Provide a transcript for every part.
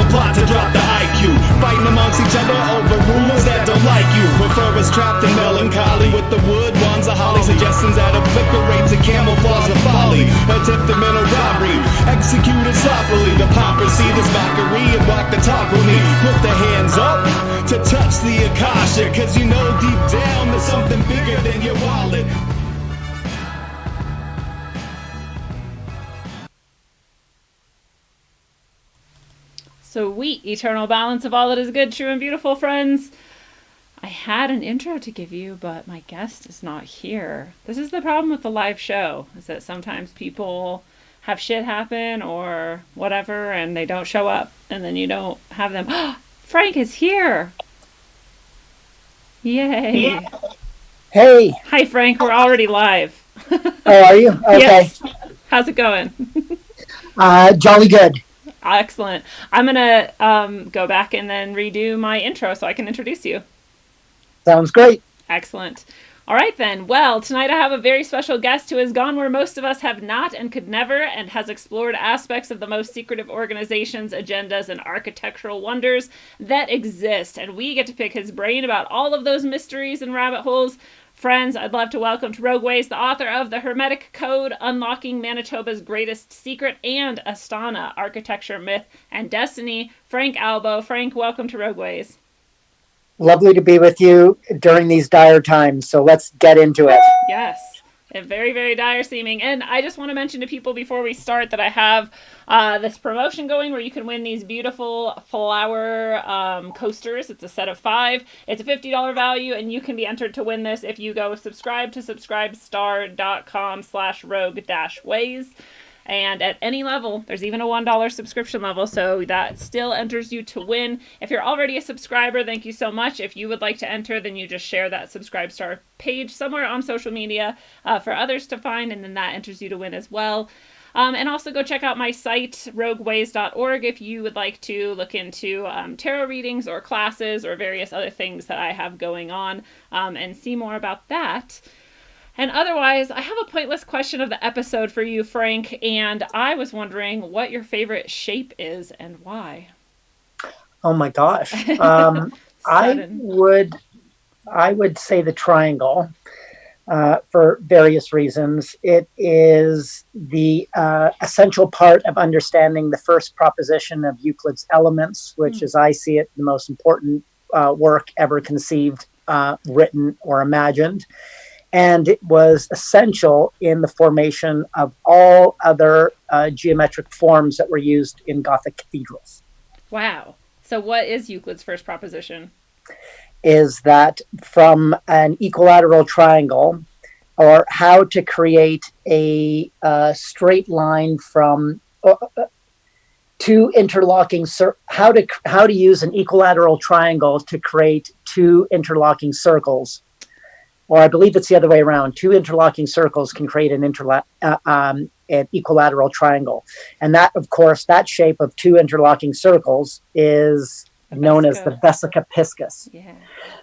plot to drop the IQ. Fighting amongst each other over rumors that don't like you. Prefer us trapped in melancholy with the wood wands of holly. Suggestions that obliterate to camouflage the folly. Attempted mental robbery, executed sloppily. The papacy, this mockery, and walk the talk with me. Put the hands up to touch the Akasha, cause you know deep down there's something bigger than your wallet. Sweet eternal balance of all that is good, true, and beautiful, friends. I had an intro to give you, but my guest is not here. This is the problem with the live show, is that sometimes people have shit happen or whatever, and they don't show up, and then you don't have them. Frank is here! Yay! Hey! Hi, Frank. We're already live. Oh, are you? Okay. Yes. How's it going? Jolly good. Excellent. I'm going to go back and then redo my intro so I can introduce you. Sounds great. Excellent. All right, then. Well, tonight I have a very special guest who has gone where most of us have not and could never, and has explored aspects of the most secretive organizations, agendas, and architectural wonders that exist. And we get to pick his brain about all of those mysteries and rabbit holes. Friends, I'd love to welcome to Rogue Ways the author of The Hermetic Code, Unlocking Manitoba's Greatest Secret, and Astana, Architecture, Myth, and Destiny, Frank Albo. Frank, welcome to Rogue Ways. Lovely to be with you during these dire times, so let's get into it. Yes. Very, very dire seeming. And I just want to mention to people before we start that I have this promotion going where you can win these beautiful flower coasters. It's a set of 5. It's a $50 value, and you can be entered to win this if you go subscribe to subscribestar.com/rogue-ways. And at any level, there's even a $1 subscription level, so that still enters you to win. If you're already a subscriber, thank you so much. If you would like to enter, then you just share that Subscribe Star page somewhere on social media for others to find, and then that enters you to win as well. And also go check out my site, rogueways.org, if you would like to look into tarot readings or classes or various other things that I have going on and see more about that. And otherwise, I have a pointless question of the episode for you, Frank, and I was wondering what your favorite shape is and why. Oh my gosh. I would say the triangle for various reasons. It is the essential part of understanding the first proposition of Euclid's Elements, which, as I see it, the most important work ever conceived, written, or imagined. And it was essential in the formation of all other geometric forms that were used in Gothic cathedrals. Wow. So what is Euclid's first proposition? Is that from an equilateral triangle, or how to create a straight line from two interlocking, how to use an equilateral triangle to create two interlocking circles. Or I believe it's the other way around. Two interlocking circles can create an equilateral triangle. And that, of course, that shape of two interlocking circles is known as the vesica piscis. Yeah.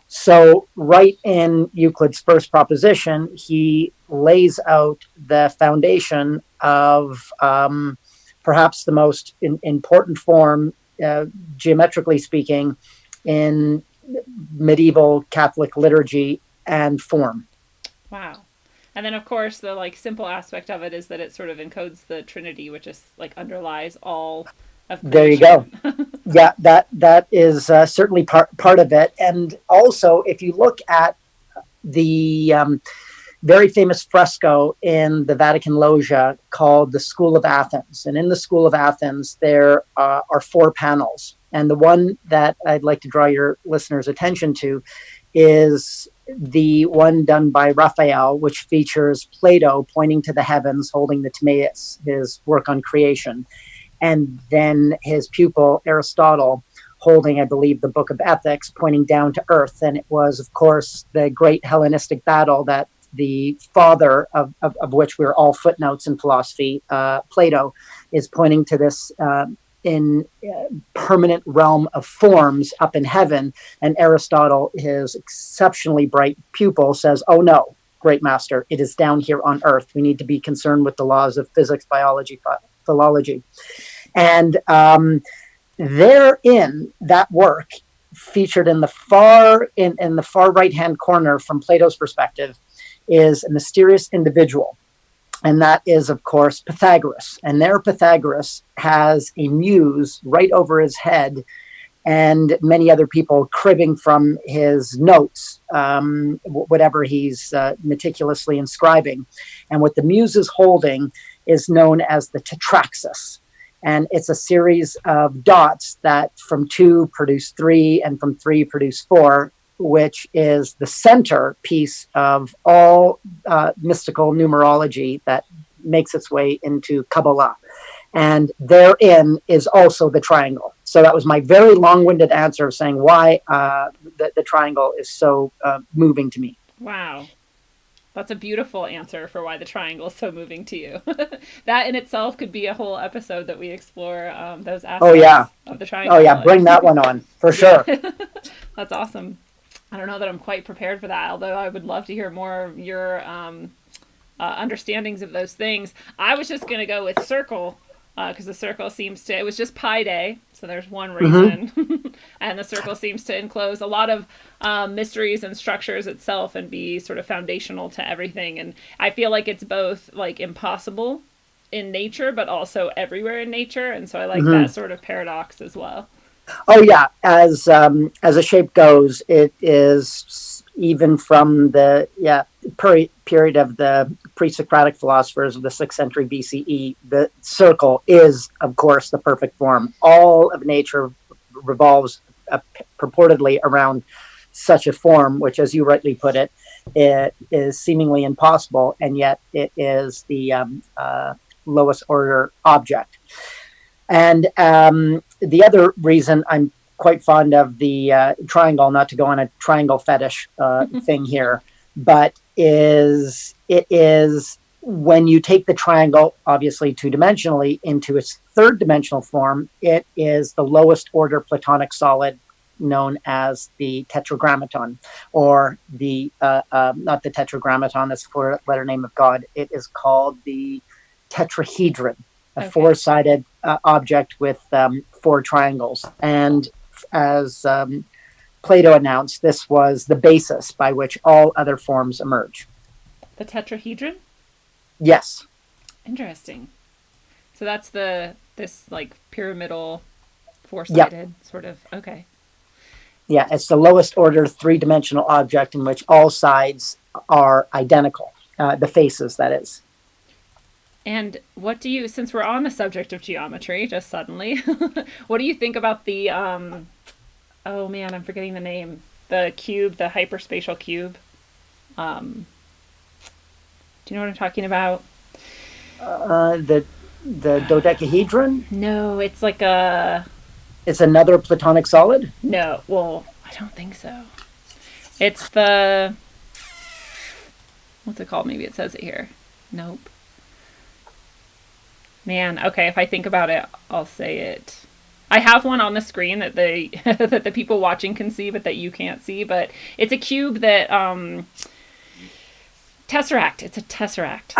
So right in Euclid's first proposition, he lays out the foundation of perhaps the most important form, geometrically speaking, in medieval Catholic liturgy and form. Wow. And then, of course, the simple aspect of it is that it sort of encodes the Trinity, which is underlies all of creation. There you go. Yeah, that is certainly part of it. And also, if you look at the very famous fresco in the Vatican Loggia called the School of Athens, and in the School of Athens there are 4 panels, and the one that I'd like to draw your listeners' attention to is the one done by Raphael, which features Plato pointing to the heavens, holding the Timaeus, his work on creation, and then his pupil Aristotle holding, I believe, the Book of Ethics, pointing down to earth. And it was, of course, the great Hellenistic battle that the father of which we're all footnotes in philosophy, Plato, is pointing to this in permanent realm of forms up in heaven. And Aristotle, his exceptionally bright pupil, says, oh no, great master, it is down here on earth. We need to be concerned with the laws of physics, biology, philology. And therein, that work featured in the far right hand corner from Plato's perspective is a mysterious individual, and that is, of course, Pythagoras. And there Pythagoras has a muse right over his head, and many other people cribbing from his notes, whatever he's meticulously inscribing. And what the muse is holding is known as the tetraxis. And it's a series of dots that from 2 produce 3 and from 3 produce 4, which is the center piece of all mystical numerology that makes its way into Kabbalah. And therein is also the triangle. So that was my very long-winded answer of saying why the triangle is so moving to me. Wow. That's a beautiful answer for why the triangle is so moving to you. That in itself could be a whole episode that we explore those aspects of the triangle. Oh, yeah. Bring that one on, for sure. That's awesome. I don't know that I'm quite prepared for that, although I would love to hear more of your understandings of those things. I was just going to go with circle, because the circle seems to, it was just Pi Day, so there's one reason. Mm-hmm. And the circle seems to enclose a lot of mysteries and structures itself and be sort of foundational to everything. And I feel like it's both like impossible in nature, but also everywhere in nature. And so I like that sort of paradox as well. Oh yeah, as a shape goes, it is even from the period of the pre-Socratic philosophers of the 6th century BCE. The circle is, of course, the perfect form. All of nature revolves purportedly around such a form, which, as you rightly put it, it is seemingly impossible, and yet it is the lowest order object. And the other reason I'm quite fond of the triangle, not to go on a triangle fetish thing here, but it is when you take the triangle, obviously 2-dimensionally, into its 3rd-dimensional form, it is the lowest order Platonic solid known as the tetragrammaton, or the, not the tetragrammaton, that's the 4-letter name of God. It is called the tetrahedron, a 4-sided object with 4 triangles. And as Plato announced, this was the basis by which all other forms emerge. The tetrahedron? Yes. Interesting. So that's this like pyramidal 4-sided sort of, okay. Yeah, it's the lowest order 3-dimensional object in which all sides are identical, the faces, that is. And what do you, since we're on the subject of geometry, just suddenly, what do you think about the, oh man, I'm forgetting the name, the cube, the hyperspatial cube? Do you know what I'm talking about? The dodecahedron? No, it's like a... It's another Platonic solid? No, well, I don't think so. It's the... What's it called? Maybe it says it here. Nope. Man, okay, if I think about it, I'll say it. I have one on the screen that that the people watching can see, but that you can't see. But it's a cube that tesseract. It's a tesseract.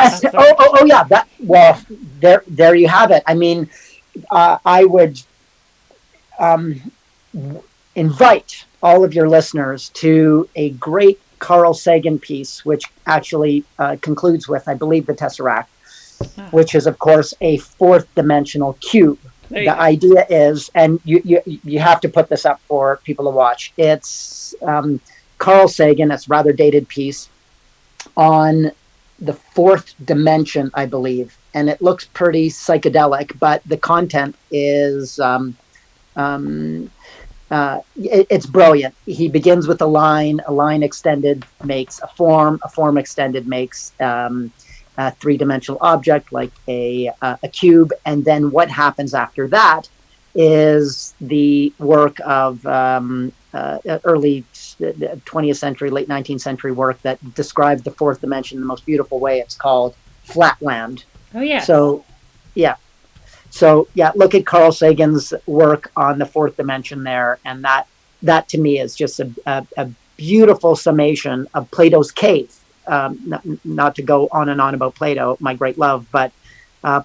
Yeah. That, well, there you have it. I mean, I would invite all of your listeners to a great Carl Sagan piece, which actually concludes with, I believe, the tesseract, which is, of course, a 4th-dimensional cube. The idea is, and you have to put this up for people to watch. It's Carl Sagan. It's a rather dated piece on the 4th dimension, I believe, and it looks pretty psychedelic. But the content is it's brilliant. He begins with a line extended makes a form extended makes a 3-dimensional object like a cube, and then what happens after that is the work of early 20th century, late 19th century work that described the 4th dimension in the most beautiful way. It's called Flatland. Oh yeah. So look at Carl Sagan's work on the 4th dimension there, and that to me is just a beautiful summation of Plato's cave. Not to go on and on about Plato, my great love, but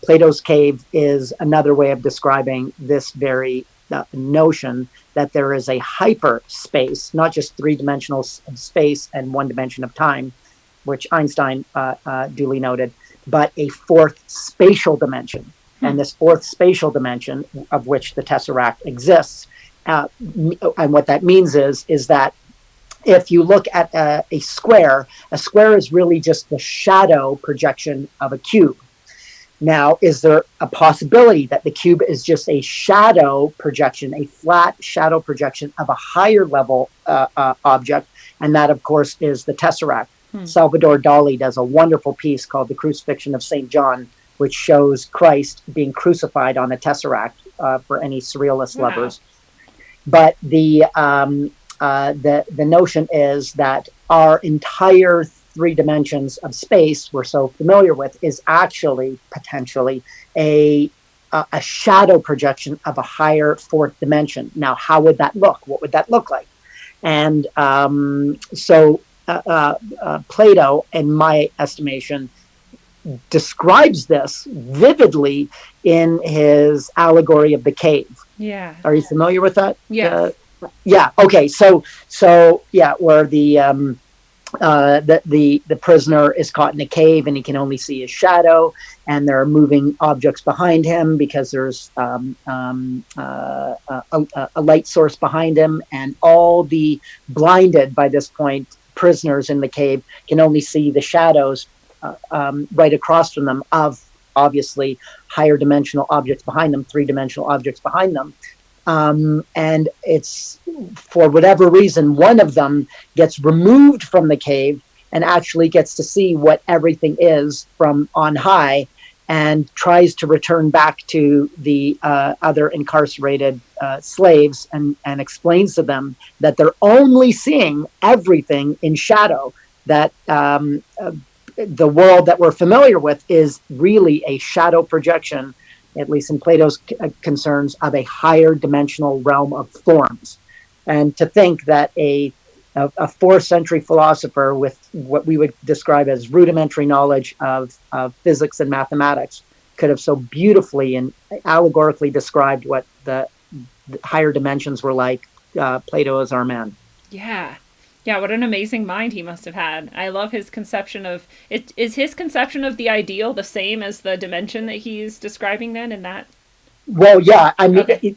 Plato's cave is another way of describing this very notion that there is a hyperspace, not just three-dimensional space and one dimension of time, which Einstein duly noted, but a fourth spatial dimension. And this fourth spatial dimension, of which the tesseract exists, and what that means is that if you look at a square is really just the shadow projection of a cube. Now, is there a possibility that the cube is just a shadow projection, a flat shadow projection of a higher level object? And that, of course, is the tesseract. Salvador Dali does a wonderful piece called The Crucifixion of St. John, which shows Christ being crucified on a tesseract for any surrealist lovers. But the notion is that our entire three dimensions of space we're so familiar with is actually potentially a shadow projection of a higher fourth dimension. Now, how would that look? What would that look like? And so Plato, in my estimation, describes this vividly in his allegory of the cave. Yeah. Are you familiar with that? Yes. Yeah. Okay. So yeah, where the prisoner is caught in a cave and he can only see his shadow, and there are moving objects behind him because there's a light source behind him, and all the blinded by this point prisoners in the cave can only see the shadows right across from them of obviously higher dimensional objects behind them, three-dimensional objects behind them. And it's, for whatever reason, one of them gets removed from the cave and actually gets to see what everything is from on high, and tries to return back to the other incarcerated slaves and explains to them that they're only seeing everything in shadow, that the world that we're familiar with is really a shadow projection, at least in Plato's concerns, of a higher dimensional realm of forms. And to think that a 4th century philosopher with what we would describe as rudimentary knowledge of physics and mathematics could have so beautifully and allegorically described what the higher dimensions were like, Plato is our man. Yeah. Yeah, what an amazing mind he must have had. I love his conception of it. Is his conception of the ideal the same as the dimension that he's describing then in that? Well, yeah, I mean, Okay.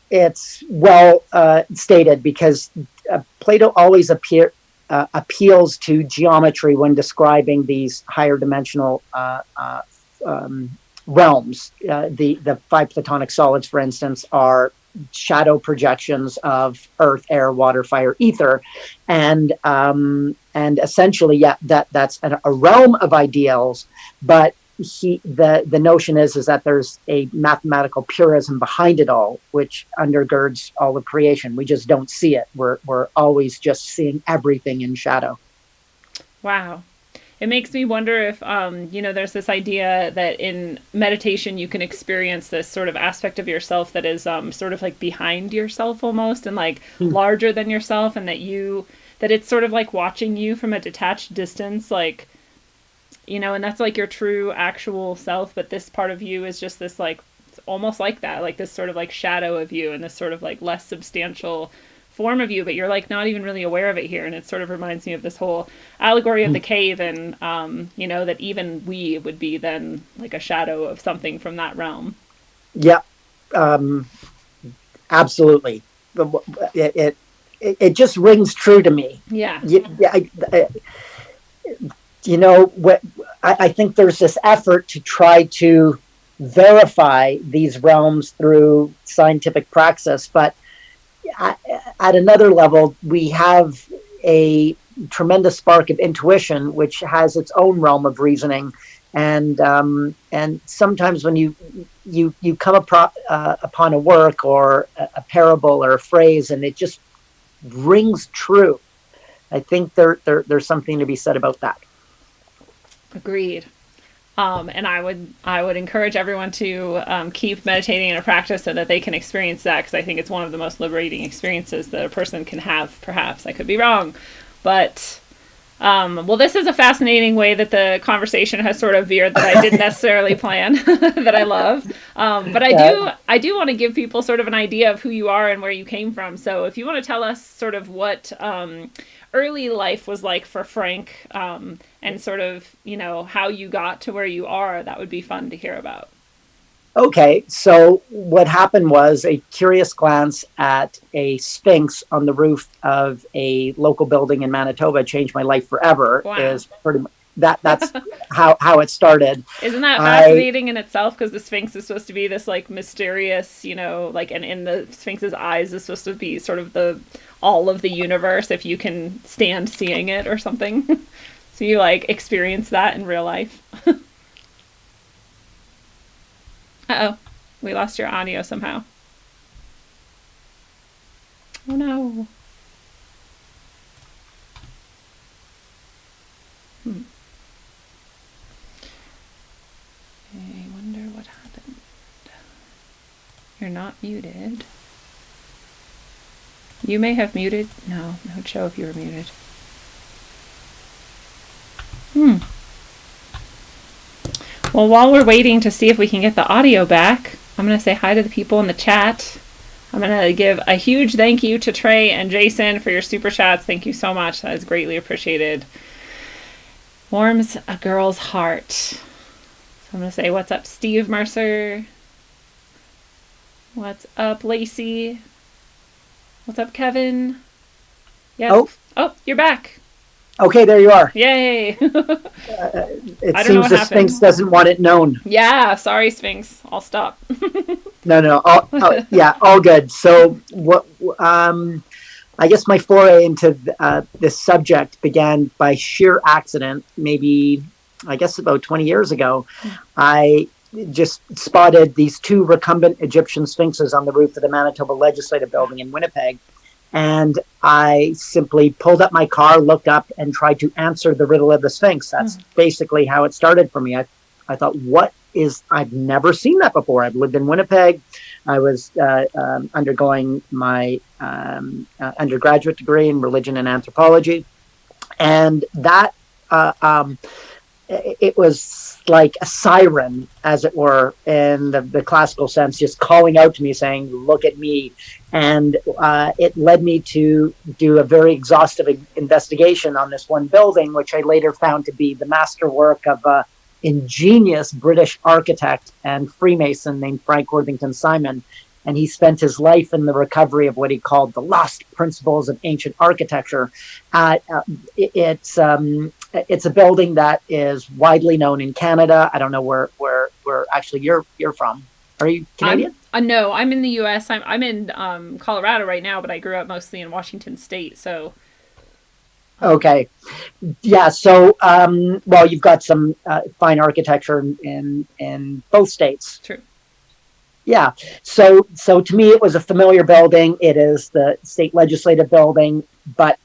it's well stated, because Plato always appeals to geometry when describing these higher dimensional realms. The 5 Platonic solids, for instance, are shadow projections of earth, air, water, fire, ether, and essentially, yeah, that's a realm of ideals. But the notion is that there's a mathematical purism behind it all, which undergirds all of creation. We just don't see it. We're always just seeing everything in shadow. Wow. It makes me wonder if, there's this idea that in meditation you can experience this sort of aspect of yourself that is sort of like behind yourself almost, and like larger than yourself, and that it's sort of like watching you from a detached distance, like, and that's like your true actual self, but this part of you is just this, like, it's almost like that, like this sort of like shadow of you and this sort of like less substantial form of you, but you're like not even really aware of it here. And it sort of reminds me of this whole allegory of the cave, and that even we would be then like a shadow of something from that realm. Yeah, absolutely. It just rings true to me. Yeah. I think there's this effort to try to verify these realms through scientific praxis, but at another level, we have a tremendous spark of intuition, which has its own realm of reasoning, and sometimes when you come upon a work or a parable or a phrase, and it just rings true, I think there's something to be said about that. Agreed. And I would encourage everyone to keep meditating in a practice so that they can experience that, because I think it's one of the most liberating experiences that a person can have. Perhaps I could be wrong, but Well, this is a fascinating way that the conversation has sort of veered that I didn't necessarily plan, that I love. But I do want to give people sort of an idea of who you are and where you came from. So if you want to tell us sort of what early life was like for Frank, and sort of, how you got to where you are, that would be fun to hear about. Okay, so what happened was a curious glance at a sphinx on the roof of a local building in Manitoba changed my life forever. Wow. Is pretty much that's how it started. Isn't that fascinating in itself? Because the Sphinx is supposed to be this like mysterious, like, and in the Sphinx's eyes is supposed to be sort of all of the universe if you can stand seeing it or something. So you like experience that in real life. Uh-oh, we lost your audio somehow. Oh no. I wonder what happened. You're not muted. You may have muted. No, it would show if you were muted. Well, while we're waiting to see if we can get the audio back, I'm going to say hi to the people in the chat. I'm going to give a huge thank you to Trey and Jason for your super chats. Thank you so much. That is greatly appreciated. Warms a girl's heart. So I'm going to say, what's up, Steve Mercer? What's up, Lacey? What's up, Kevin? Yes. Oh, you're back. Okay, there you are. Yay. It seems the Sphinx doesn't want it known. Yeah, sorry, Sphinx. I'll stop. No. Yeah, all good. So what? I guess my foray into this subject began by sheer accident. Maybe, I guess, about 20 years ago. I just spotted these two recumbent Egyptian sphinxes on the roof of the Manitoba Legislative Building in Winnipeg. And I simply pulled up my car, looked up, and tried to answer the riddle of the Sphinx. That's basically how it started for me. I thought, I've never seen that before. I've lived in Winnipeg. I was undergoing my undergraduate degree in religion and anthropology. And that, it was like a siren, as it were, in the classical sense, just calling out to me saying, look at me. And it led me to do a very exhaustive investigation on this one building, which I later found to be the masterwork of an ingenious British architect and Freemason named Frank Worthington Simon. And he spent his life in the recovery of what he called the lost principles of ancient architecture. It's a building that is widely known in Canada. I don't know where actually you're from. Are you Canadian? No, I'm in the U.S. I'm in Colorado right now, but I grew up mostly in Washington State. So. Okay. Yeah. So, well, you've got some fine architecture in both states. True. Yeah. So to me, it was a familiar building. It is the state legislative building, but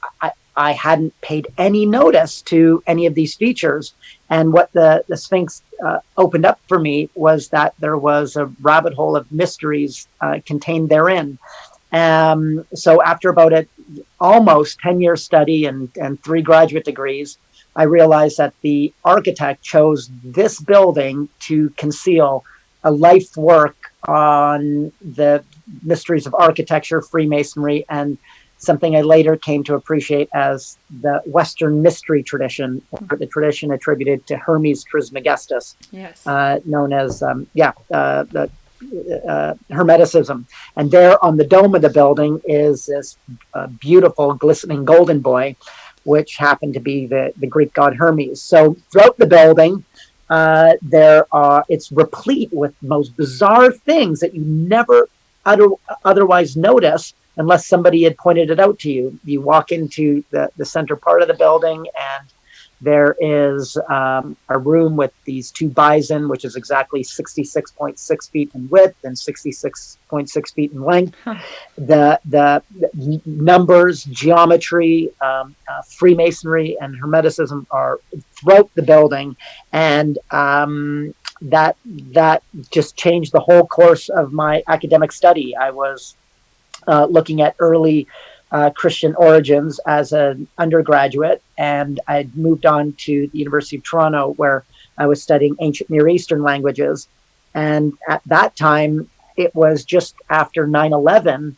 I hadn't paid any notice to any of these features. And what the Sphinx opened up for me was that there was a rabbit hole of mysteries contained therein. So after about an almost 10-year study and 3 graduate degrees, I realized that the architect chose this building to conceal a life work on the mysteries of architecture, Freemasonry, and something I later came to appreciate as the Western mystery tradition, or the tradition attributed to Hermes Trismegistus, yes, known as the Hermeticism. And there on the dome of the building is this beautiful glistening golden boy, which happened to be the Greek god Hermes. So throughout the building, it's replete with most bizarre things that you never otherwise notice unless somebody had pointed it out to you. You walk into the center part of the building, and there is a room with these 2 bison, which is exactly 66.6 feet in width and 66.6 feet in length. Huh. The numbers, geometry, Freemasonry, and Hermeticism are throughout the building, and that just changed the whole course of my academic study. I was looking at early Christian origins as an undergraduate, and I'd moved on to the University of Toronto, where I was studying ancient Near Eastern languages. And at that time, it was just after 9/11,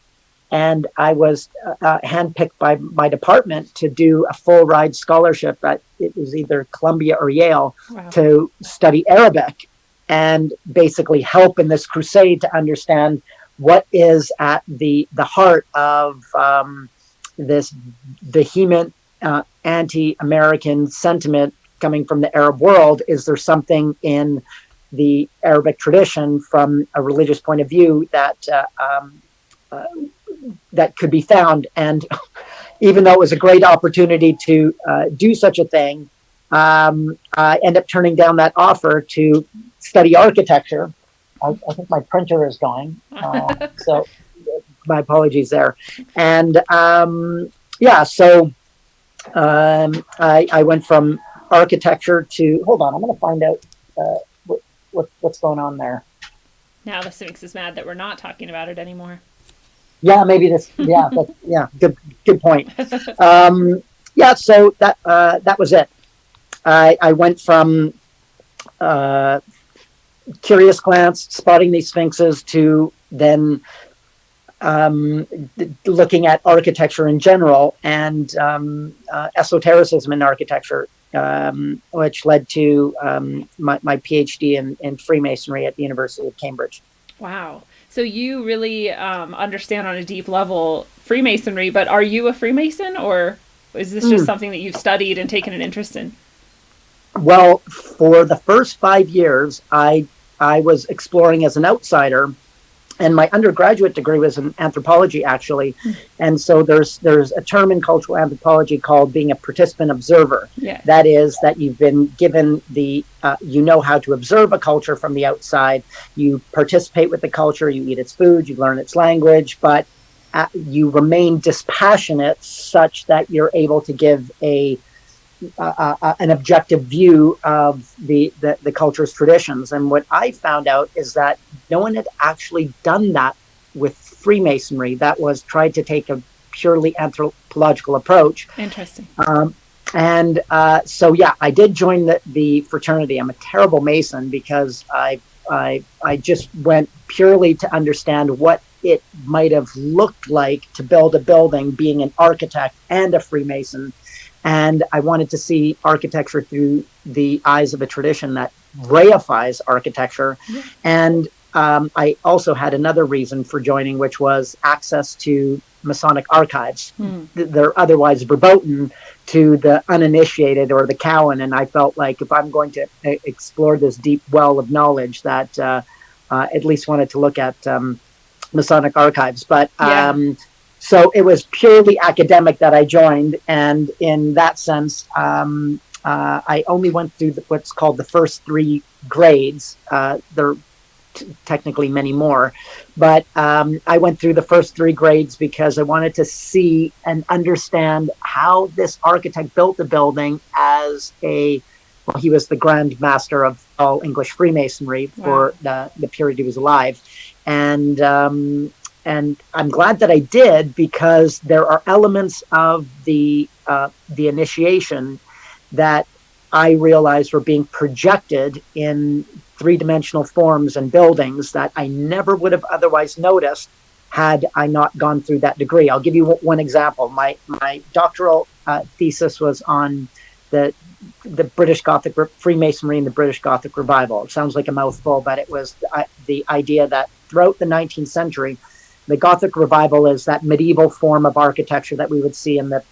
and I was handpicked by my department to do a full ride scholarship at, it was either Columbia or Yale, Wow. to study Arabic and basically help in this crusade to understand what is at the heart of this vehement anti-American sentiment coming from the Arab world. Is there something in the Arabic tradition from a religious point of view that that could be found? And even though it was a great opportunity to do such a thing, I ended up turning down that offer to study architecture. I think my printer is going, so my apologies there. And so I went from architecture to, hold on, I'm going to find out what's going on there. Now this makes us mad that we're not talking about it anymore. Yeah, maybe this. Yeah, good point. So that was it. I went from curious glance, spotting these sphinxes, to then looking at architecture in general and esotericism in architecture, which led to my PhD in Freemasonry at the University of Cambridge. Wow. So you really understand on a deep level Freemasonry, but are you a Freemason, or is this just something that you've studied and taken an interest in? Well, for the first 5 years, I was exploring as an outsider, and my undergraduate degree was in anthropology, actually. And so there's a term in cultural anthropology called being a participant observer. Yeah. That is, that you've been given the, you know how to observe a culture from the outside. You participate with the culture, you eat its food, you learn its language, but you remain dispassionate such that you're able to give an objective view of the culture's traditions. And what I found out is that no one had actually done that with Freemasonry. That was tried to take a purely anthropological approach. Interesting. So I did join the fraternity. I'm a terrible Mason because I just went purely to understand what it might have looked like to build a building, being an architect and a Freemason. And I wanted to see architecture through the eyes of a tradition that reifies architecture. Yeah. And I also had another reason for joining, which was access to Masonic archives. They're otherwise verboten to the uninitiated or the Cowan. And I felt like if I'm going to explore this deep well of knowledge, that at least wanted to look at Masonic archives. But so it was purely academic that I joined, and in that sense, I only went through what's called the first 3 grades. There are technically many more, but I went through the first 3 grades because I wanted to see and understand how this architect built the building as he was the Grand Master of all English Freemasonry for the period he was alive. And I'm glad that I did, because there are elements of the initiation that I realized were being projected in 3-dimensional forms and buildings that I never would have otherwise noticed had I not gone through that degree. I'll give you one example. My doctoral thesis was on the British Gothic Freemasonry and the British Gothic Revival. It sounds like a mouthful, but it was the idea that throughout the 19th century, the Gothic Revival is that medieval form of architecture that we would see in the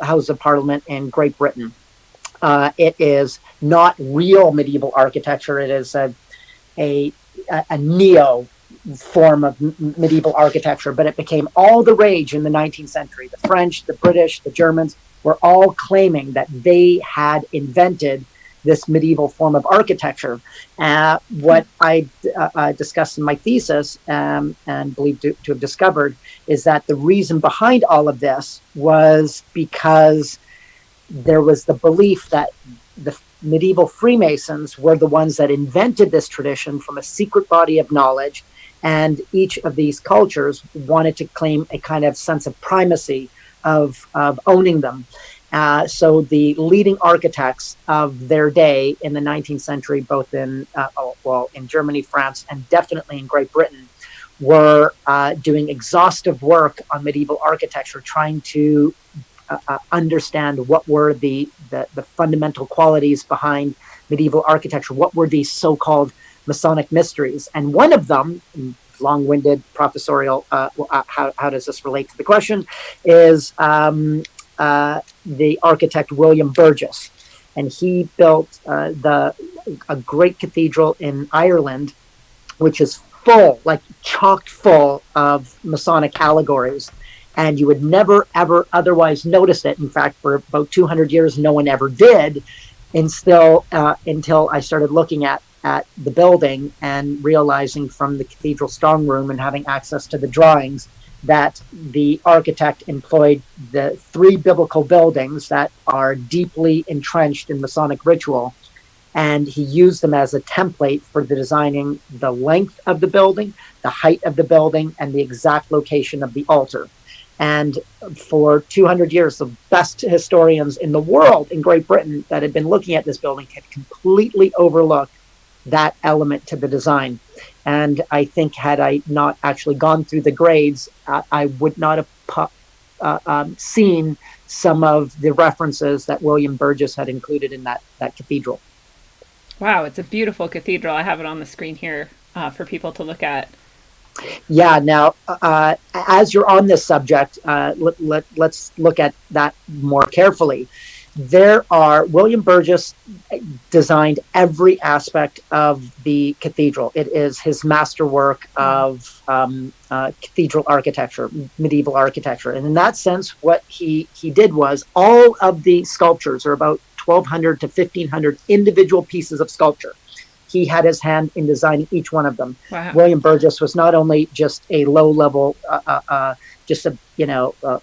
House of Parliament in Great Britain. It is not real medieval architecture. It is a neo form of medieval architecture, but it became all the rage in the 19th century. The French, the British, the Germans were all claiming that they had invented this medieval form of architecture. What I discussed in my thesis and believe to have discovered is that the reason behind all of this was because there was the belief that the medieval Freemasons were the ones that invented this tradition from a secret body of knowledge, And each of these cultures wanted to claim a kind of sense of primacy of owning them. So the leading architects of their day in the 19th century, both in in Germany, France, and definitely in Great Britain, were doing exhaustive work on medieval architecture, trying to understand what were the fundamental qualities behind medieval architecture. What were these so-called Masonic mysteries? And one of them, long-winded professorial, how does this relate to the question, is the architect William Burgess. And he built a great cathedral in Ireland, which is full, like chock full of Masonic allegories. And you would never, ever otherwise notice it. In fact, for about 200 years, no one ever did, until I started looking at the building and realizing from the cathedral strong room and having access to the drawings that the architect employed the 3 biblical buildings that are deeply entrenched in Masonic ritual, and he used them as a template for the designing the length of the building, the height of the building, and the exact location of the altar. And for 200 years, the best historians in the world in Great Britain that had been looking at this building had completely overlooked that element to the design. And I think had I not actually gone through the grades, I would not have seen some of the references that William Burgess had included in that cathedral. Wow, it's a beautiful cathedral. I have it on the screen here for people to look at. Yeah, now, as you're on this subject, let's look at that more carefully. William Burgess designed every aspect of the cathedral. It is his masterwork of cathedral architecture, medieval architecture. And in that sense, what he did was all of the sculptures are about 1,200 to 1,500 individual pieces of sculpture. He had his hand in designing each one of them. Wow. William Burgess was not only just a low-level, a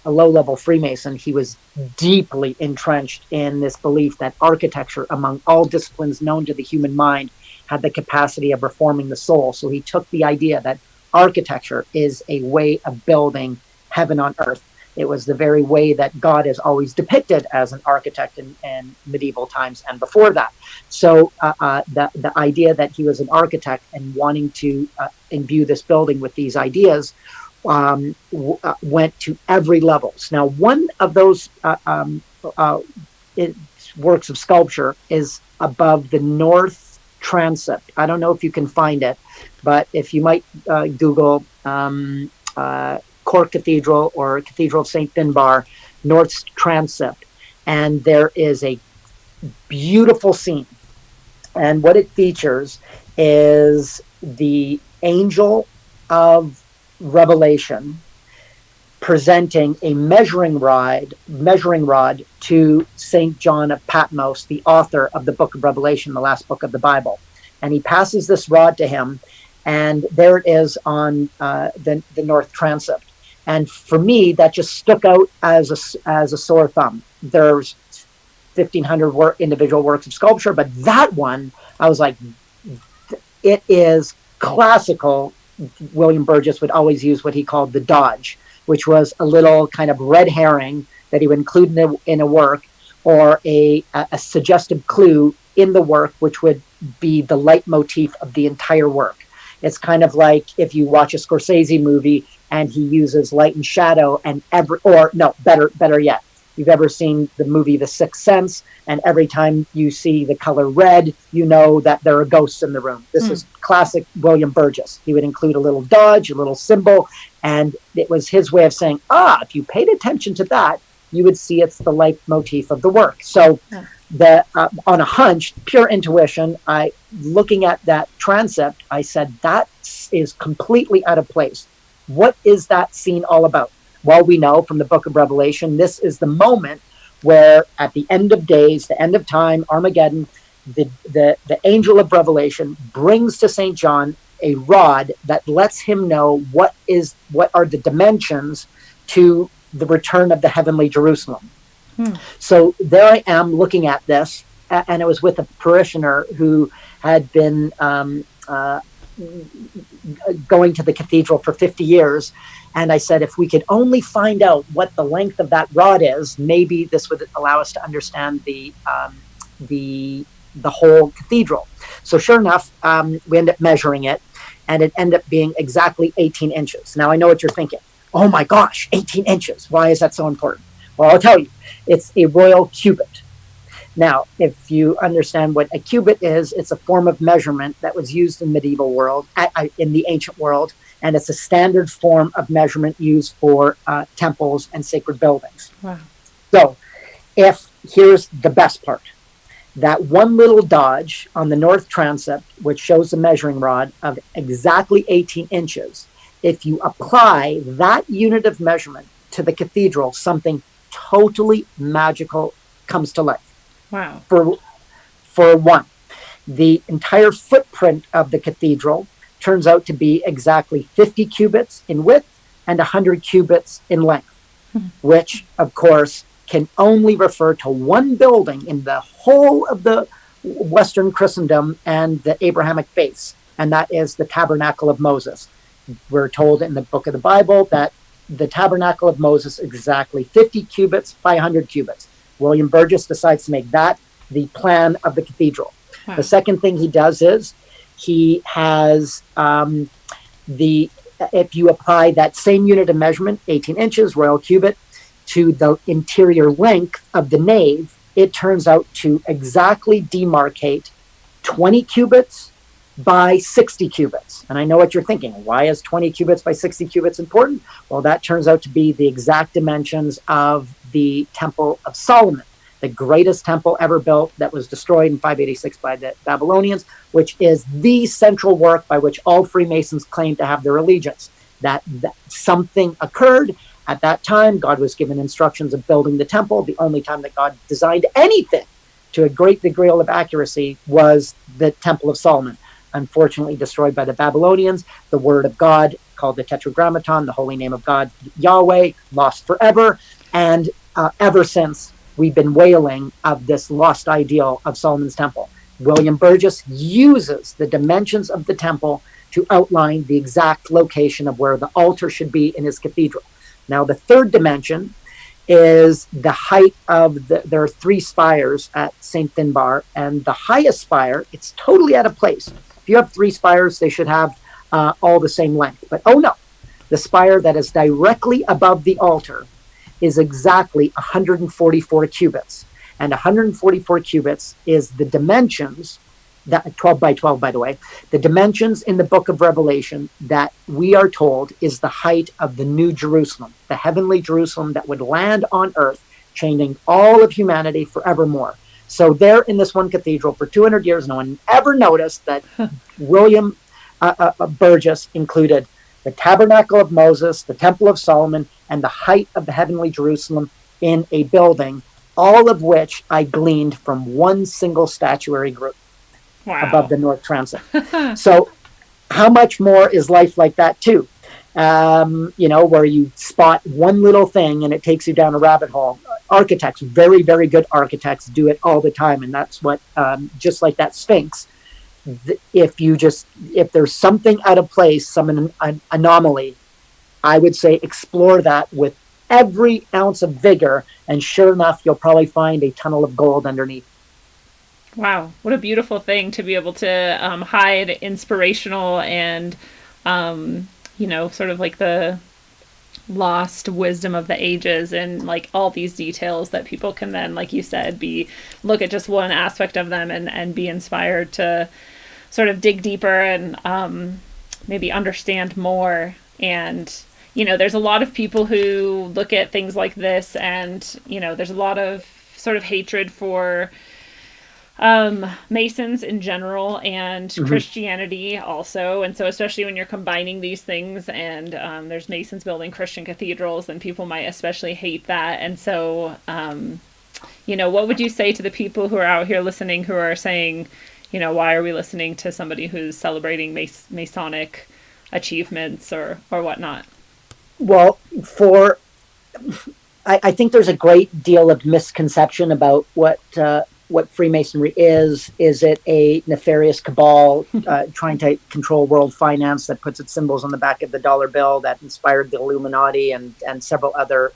low-level Freemason. He was deeply entrenched in this belief that architecture, among all disciplines known to the human mind, had the capacity of reforming the soul. So he took the idea that architecture is a way of building heaven on earth. It was the very way that God is always depicted as an architect in medieval times and before that. So the idea that he was an architect and wanting to imbue this building with these ideas went to every levels. Now, one of those works of sculpture is above the north transept. I don't know if you can find it, but if you might Google Cork Cathedral or Cathedral of St. Finbar, north transept, and there is a beautiful scene. And what it features is the angel of Revelation presenting a measuring rod to St. John of Patmos, the author of the book of Revelation, the last book of the Bible. And he passes this rod to him, and there it is on the north transept. And for me, that just stuck out as a sore thumb. There's 1,500 individual works of sculpture, but that one, I was like, it is classical. William Burgess would always use what he called the dodge, which was a little kind of red herring that he would include in a work, or a suggestive clue in the work, which would be the leitmotif of the entire work. It's kind of like if you watch a Scorsese movie and he uses light and shadow, and better yet, you've ever seen the movie The Sixth Sense, and every time you see the color red, you know that there are ghosts in the room. This is classic William Burgess. He would include a little dodge, a little symbol, and it was his way of saying, if you paid attention to that, you would see it's the leitmotif of the work. So on a hunch, pure intuition, looking at that transept, I said, that is completely out of place. What is that scene all about? Well, we know from the book of Revelation, this is the moment where at the end of days, the end of time, Armageddon, the angel of Revelation brings to St. John a rod that lets him know what are the dimensions to the return of the heavenly Jerusalem. So there I am looking at this, and it was with a parishioner who had been going to the cathedral for 50 years. And I said, if we could only find out what the length of that rod is, maybe this would allow us to understand the whole cathedral. So sure enough, we ended up measuring it, and it ended up being exactly 18 inches. Now I know what you're thinking. Oh my gosh, 18 inches. Why is that so important? Well, I'll tell you, it's a royal cubit. Now, if you understand what a cubit is, it's a form of measurement that was used in medieval world, in the ancient world, and it's a standard form of measurement used for temples and sacred buildings. Wow. So, here's the best part. That one little dodge on the north transept, which shows the measuring rod of exactly 18 inches, if you apply that unit of measurement to the cathedral, something totally magical comes to life. Wow. For one, the entire footprint of the cathedral turns out to be exactly 50 cubits in width and 100 cubits in length, which, of course, can only refer to one building in the whole of the Western Christendom and the Abrahamic faiths, and that is the Tabernacle of Moses. We're told in the book of the Bible that the Tabernacle of Moses is exactly 50 cubits by 100 cubits. William Burgess decides to make that the plan of the cathedral. Wow. The second thing he does is he has if you apply that same unit of measurement, 18 inches, royal cubit, to the interior length of the nave, it turns out to exactly demarcate 20 cubits by 60 cubits. And I know what you're thinking. Why is 20 cubits by 60 cubits important? Well, that turns out to be the exact dimensions of the Temple of Solomon, the greatest temple ever built that was destroyed in 586 by the Babylonians, which is the central work by which all Freemasons claim to have their allegiance. That something occurred at that time. God was given instructions of building the temple. The only time that God designed anything to a great degree of accuracy was the Temple of Solomon. Unfortunately destroyed by the Babylonians. The word of God, called the Tetragrammaton, the holy name of God, Yahweh, lost forever. And ever since, we've been wailing of this lost ideal of Solomon's temple. William Burgess uses the dimensions of the temple to outline the exact location of where the altar should be in his cathedral. Now, the third dimension is the height of there are 3 spires at St. Finbar, and the highest spire, it's totally out of place. If you have 3 spires, they should have all the same length. But oh no, the spire that is directly above the altar is exactly 144 cubits. And 144 cubits is the dimensions, that 12 by 12, by the way, the dimensions in the book of Revelation that we are told is the height of the New Jerusalem, the heavenly Jerusalem that would land on earth, changing all of humanity forevermore. So there in this one cathedral for 200 years, no one ever noticed that William Burgess included the Tabernacle of Moses, the Temple of Solomon, and the height of the heavenly Jerusalem in a building, all of which I gleaned from one single statuary group. Wow. Above the north transept. So how much more is life like that too? Where you spot one little thing and it takes you down a rabbit hole. Architects, very, very good architects do it all the time. And that's what, just like that Sphinx, if there's something out of place, some anomaly, I would say explore that with every ounce of vigor. And sure enough, you'll probably find a tunnel of gold underneath. Wow, what a beautiful thing to be able to hide inspirational and, sort of like the lost wisdom of the ages and like all these details that people can then, like you said, look at just one aspect of them and be inspired to sort of dig deeper and maybe understand more. And, there's a lot of people who look at things like this and, there's a lot of sort of hatred for Masons in general and Christianity also. And so especially when you're combining these things and there's Masons building Christian cathedrals, then people might especially hate that. And so, what would you say to the people who are out here listening who are saying, why are we listening to somebody who's celebrating Masonic achievements or whatnot? Well, I think there's a great deal of misconception about what what Freemasonry is. Is it a nefarious cabal trying to control world finance that puts its symbols on the back of the dollar bill that inspired the Illuminati and several other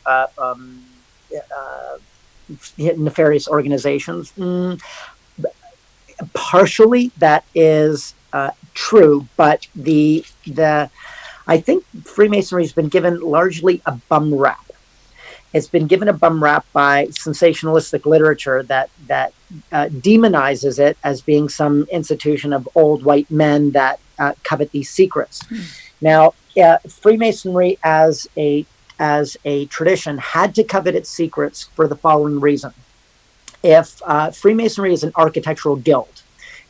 nefarious organizations? Partially, that is true, but I think Freemasonry has been given largely a bum rap. It's been given a bum rap by sensationalistic literature that demonizes it as being some institution of old white men that covet these secrets. Now, Freemasonry as a tradition had to covet its secrets for the following reason. If Freemasonry is an architectural guild,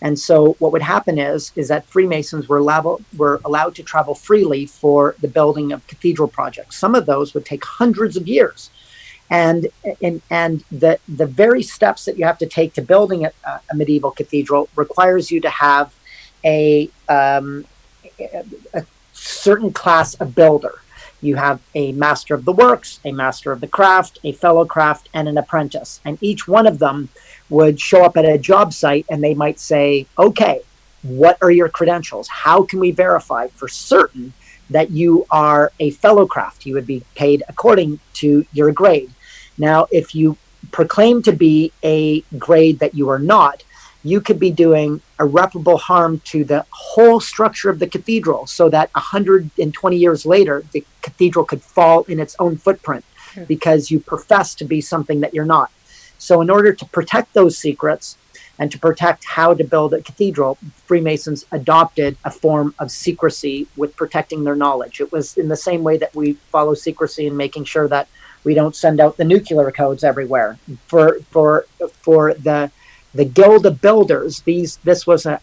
and so what would happen is that Freemasons were allowed to travel freely for the building of cathedral projects. Some of those would take hundreds of years. And the very steps that you have to take to building a medieval cathedral requires you to have a certain class of builder. You have a master of the works, a master of the craft, a fellow craft, and an apprentice. And each one of them would show up at a job site and they might say, okay, what are your credentials? How can we verify for certain that you are a fellow craft? You would be paid according to your grade. Now, if you proclaim to be a grade that you are not, you could be doing irreparable harm to the whole structure of the cathedral, so that 120 years later, the cathedral could fall in its own footprint because you profess to be something that you're not. So in order to protect those secrets and to protect how to build a cathedral, Freemasons adopted a form of secrecy with protecting their knowledge. It was in the same way that we follow secrecy in making sure that we don't send out the nuclear codes everywhere. For the Guild of Builders, this was a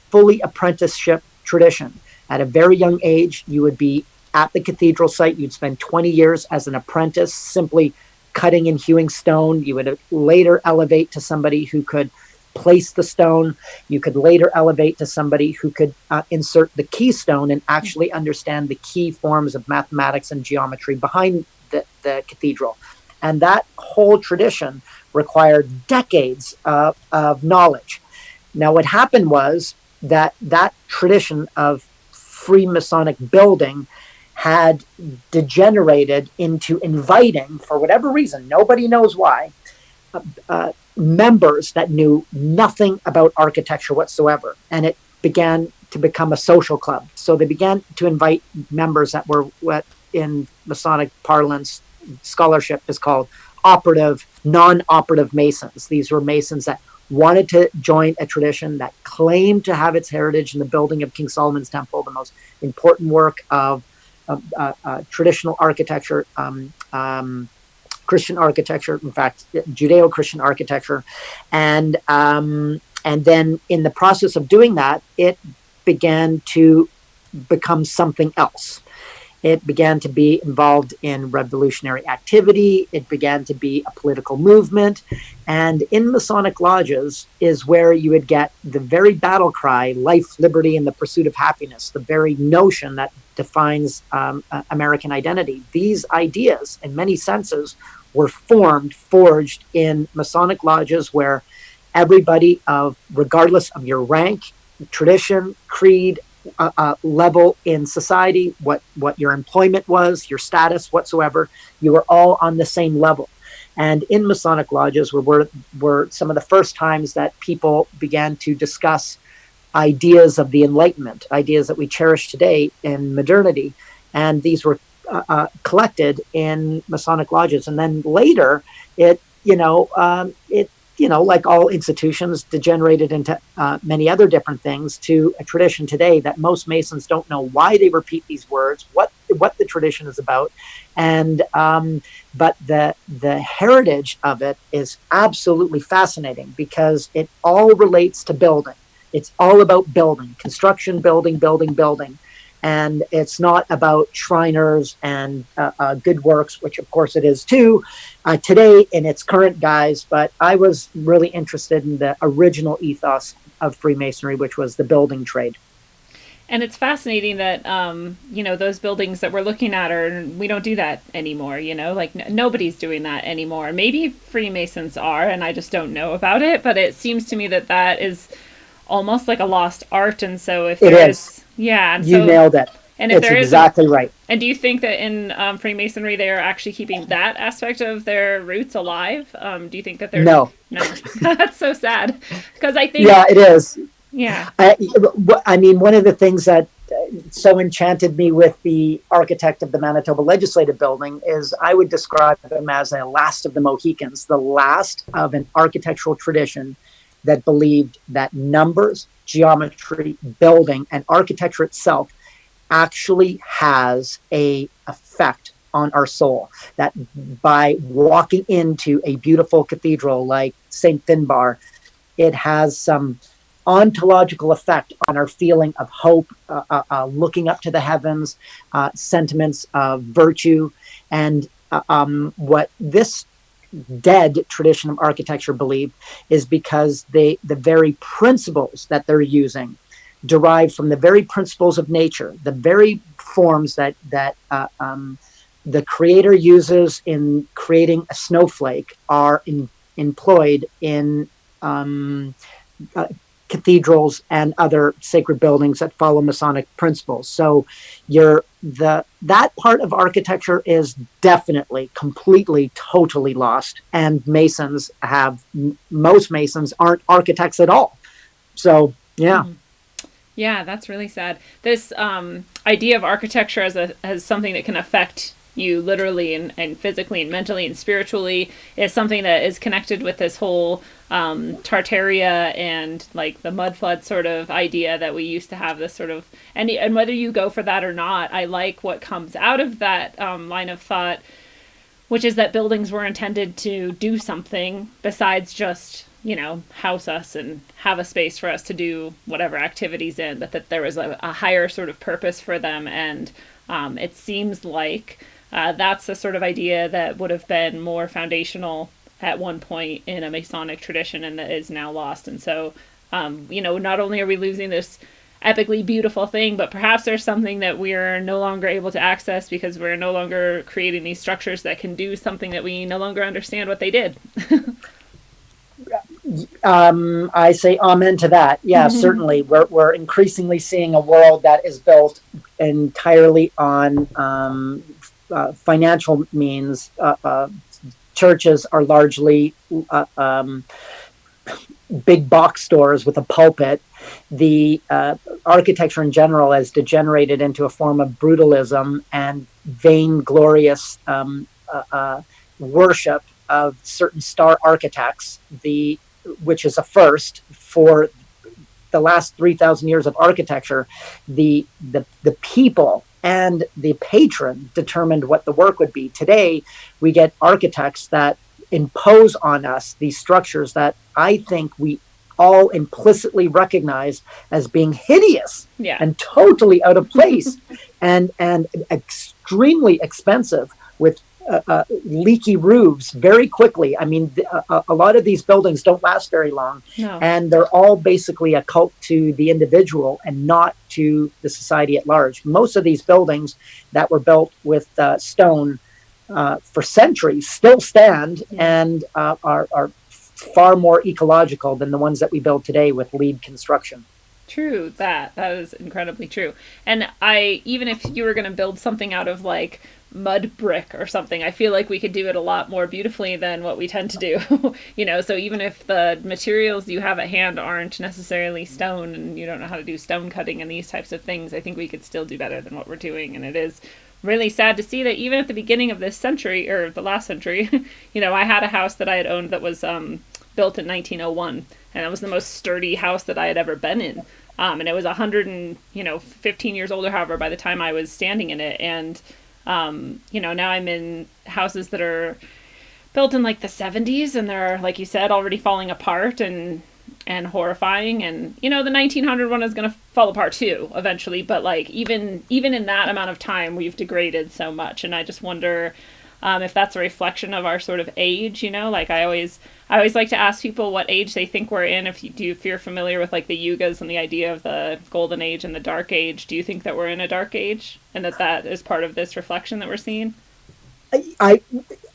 fully apprenticeship tradition. At a very young age, you would be at the cathedral site. You'd spend 20 years as an apprentice, simply cutting and hewing stone. You would later elevate to somebody who could place the stone. You could later elevate to somebody who could insert the keystone and actually understand the key forms of mathematics and geometry behind the cathedral. And that whole tradition required decades of knowledge. Now, what happened was that tradition of Freemasonic building had degenerated into inviting, for whatever reason, nobody knows why, members that knew nothing about architecture whatsoever. And it began to become a social club. So they began to invite members that were what in Masonic parlance scholarship is called operative, non-operative Masons. These were Masons that wanted to join a tradition that claimed to have its heritage in the building of King Solomon's Temple, the most important work of traditional architecture, Christian architecture, in fact, Judeo-Christian architecture. And then in the process of doing that, it began to become something else. It began to be involved in revolutionary activity. It began to be a political movement. And in Masonic lodges is where you would get the very battle cry, life, liberty, and the pursuit of happiness, the very notion that defines American identity. These ideas, in many senses, were forged in Masonic lodges where everybody, regardless of your rank, tradition, creed, level in society, what your employment was, your status whatsoever, you were all on the same level. And in Masonic lodges were some of the first times that people began to discuss ideas of the Enlightenment, ideas that we cherish today in modernity. And these were collected in Masonic lodges. And then later, it like all institutions, degenerated into many other different things, to a tradition today that most Masons don't know why they repeat these words, what the tradition is about, and but the heritage of it is absolutely fascinating because it all relates to building. It's all about building, construction, building. And it's not about Shriners and good works, which of course it is too, today in its current guise. But I was really interested in the original ethos of Freemasonry, which was the building trade. And it's fascinating that, those buildings that we're looking at we don't do that anymore, like nobody's doing that anymore. Maybe Freemasons are, and I just don't know about it, but it seems to me that that is almost like a lost art. And so if It there is. yeah. And You so, nailed it. and if It's there exactly right. and do you think that in Freemasonry they are actually keeping that aspect of their roots alive? Do you think that they're No. no? That's so sad because I think Yeah, it is. yeah. I mean, one of the things that so enchanted me with the architect of the Manitoba Legislative Building is I would describe him as a last of the Mohicans, the last of an architectural tradition that believed that numbers, geometry, building, and architecture itself actually has a effect on our soul. That by walking into a beautiful cathedral like St. Finbar, it has some ontological effect on our feeling of hope, looking up to the heavens, sentiments of virtue. And what this dead tradition of architecture believed is because the very principles that they're using derive from the very principles of nature, the very forms that the creator uses in creating a snowflake are employed in cathedrals and other sacred buildings that follow Masonic principles. So that part of architecture is definitely, completely, totally lost. And most Masons aren't architects at all. So, yeah. Mm-hmm. Yeah, that's really sad. This idea of architecture as something that can affect you literally and physically and mentally and spiritually is something that is connected with this whole Tartaria and like the mud flood sort of idea that we used to have this sort of, and whether you go for that or not, I like what comes out of that line of thought, which is that buildings were intended to do something besides just house us and have a space for us to do whatever activities in, but that there was a higher sort of purpose for them. And it seems like that's a sort of idea that would have been more foundational at one point in a Masonic tradition and that is now lost. And so, not only are we losing this epically beautiful thing, but perhaps there's something that we're no longer able to access because we're no longer creating these structures that can do something that we no longer understand what they did. I say amen to that. Yeah, certainly. We're increasingly seeing a world that is built entirely on financial means. Churches are largely big box stores with a pulpit. The architecture in general has degenerated into a form of brutalism and vainglorious worship of certain star architects, which is a first for the last 3,000 years of architecture. The people and the patron determined what the work would be. Today, we get architects that impose on us these structures that I think we all implicitly recognize as being hideous and totally out of place and extremely expensive with leaky roofs very quickly. I mean, a lot of these buildings don't last very long, and they're all basically a cult to the individual and not to the society at large. Most of these buildings that were built with stone for centuries still stand and are far more ecological than the ones that we build today with LEED construction. True, that is incredibly true. And even if you were going to build something out of like mud brick or something, I feel like we could do it a lot more beautifully than what we tend to do. So even if the materials you have at hand aren't necessarily stone and you don't know how to do stone cutting and these types of things, I think we could still do better than what we're doing. And it is really sad to see that even at the beginning of this century, or the last century, I had a house that I had owned that was built in 1901, and it was the most sturdy house that I had ever been in. And it was 115 years old or however by the time I was standing in it. And now I'm in houses that are built in like the 70s, and they're, like you said, already falling apart and horrifying. And the 1900 one is going to fall apart too eventually, but like even in that amount of time we've degraded so much. And I just wonder if that's a reflection of our sort of age. Like I I always like to ask people what age they think we're in. If you're familiar with like the yugas and the idea of the golden age and the dark age, do you think that we're in a dark age and that is part of this reflection that we're seeing? I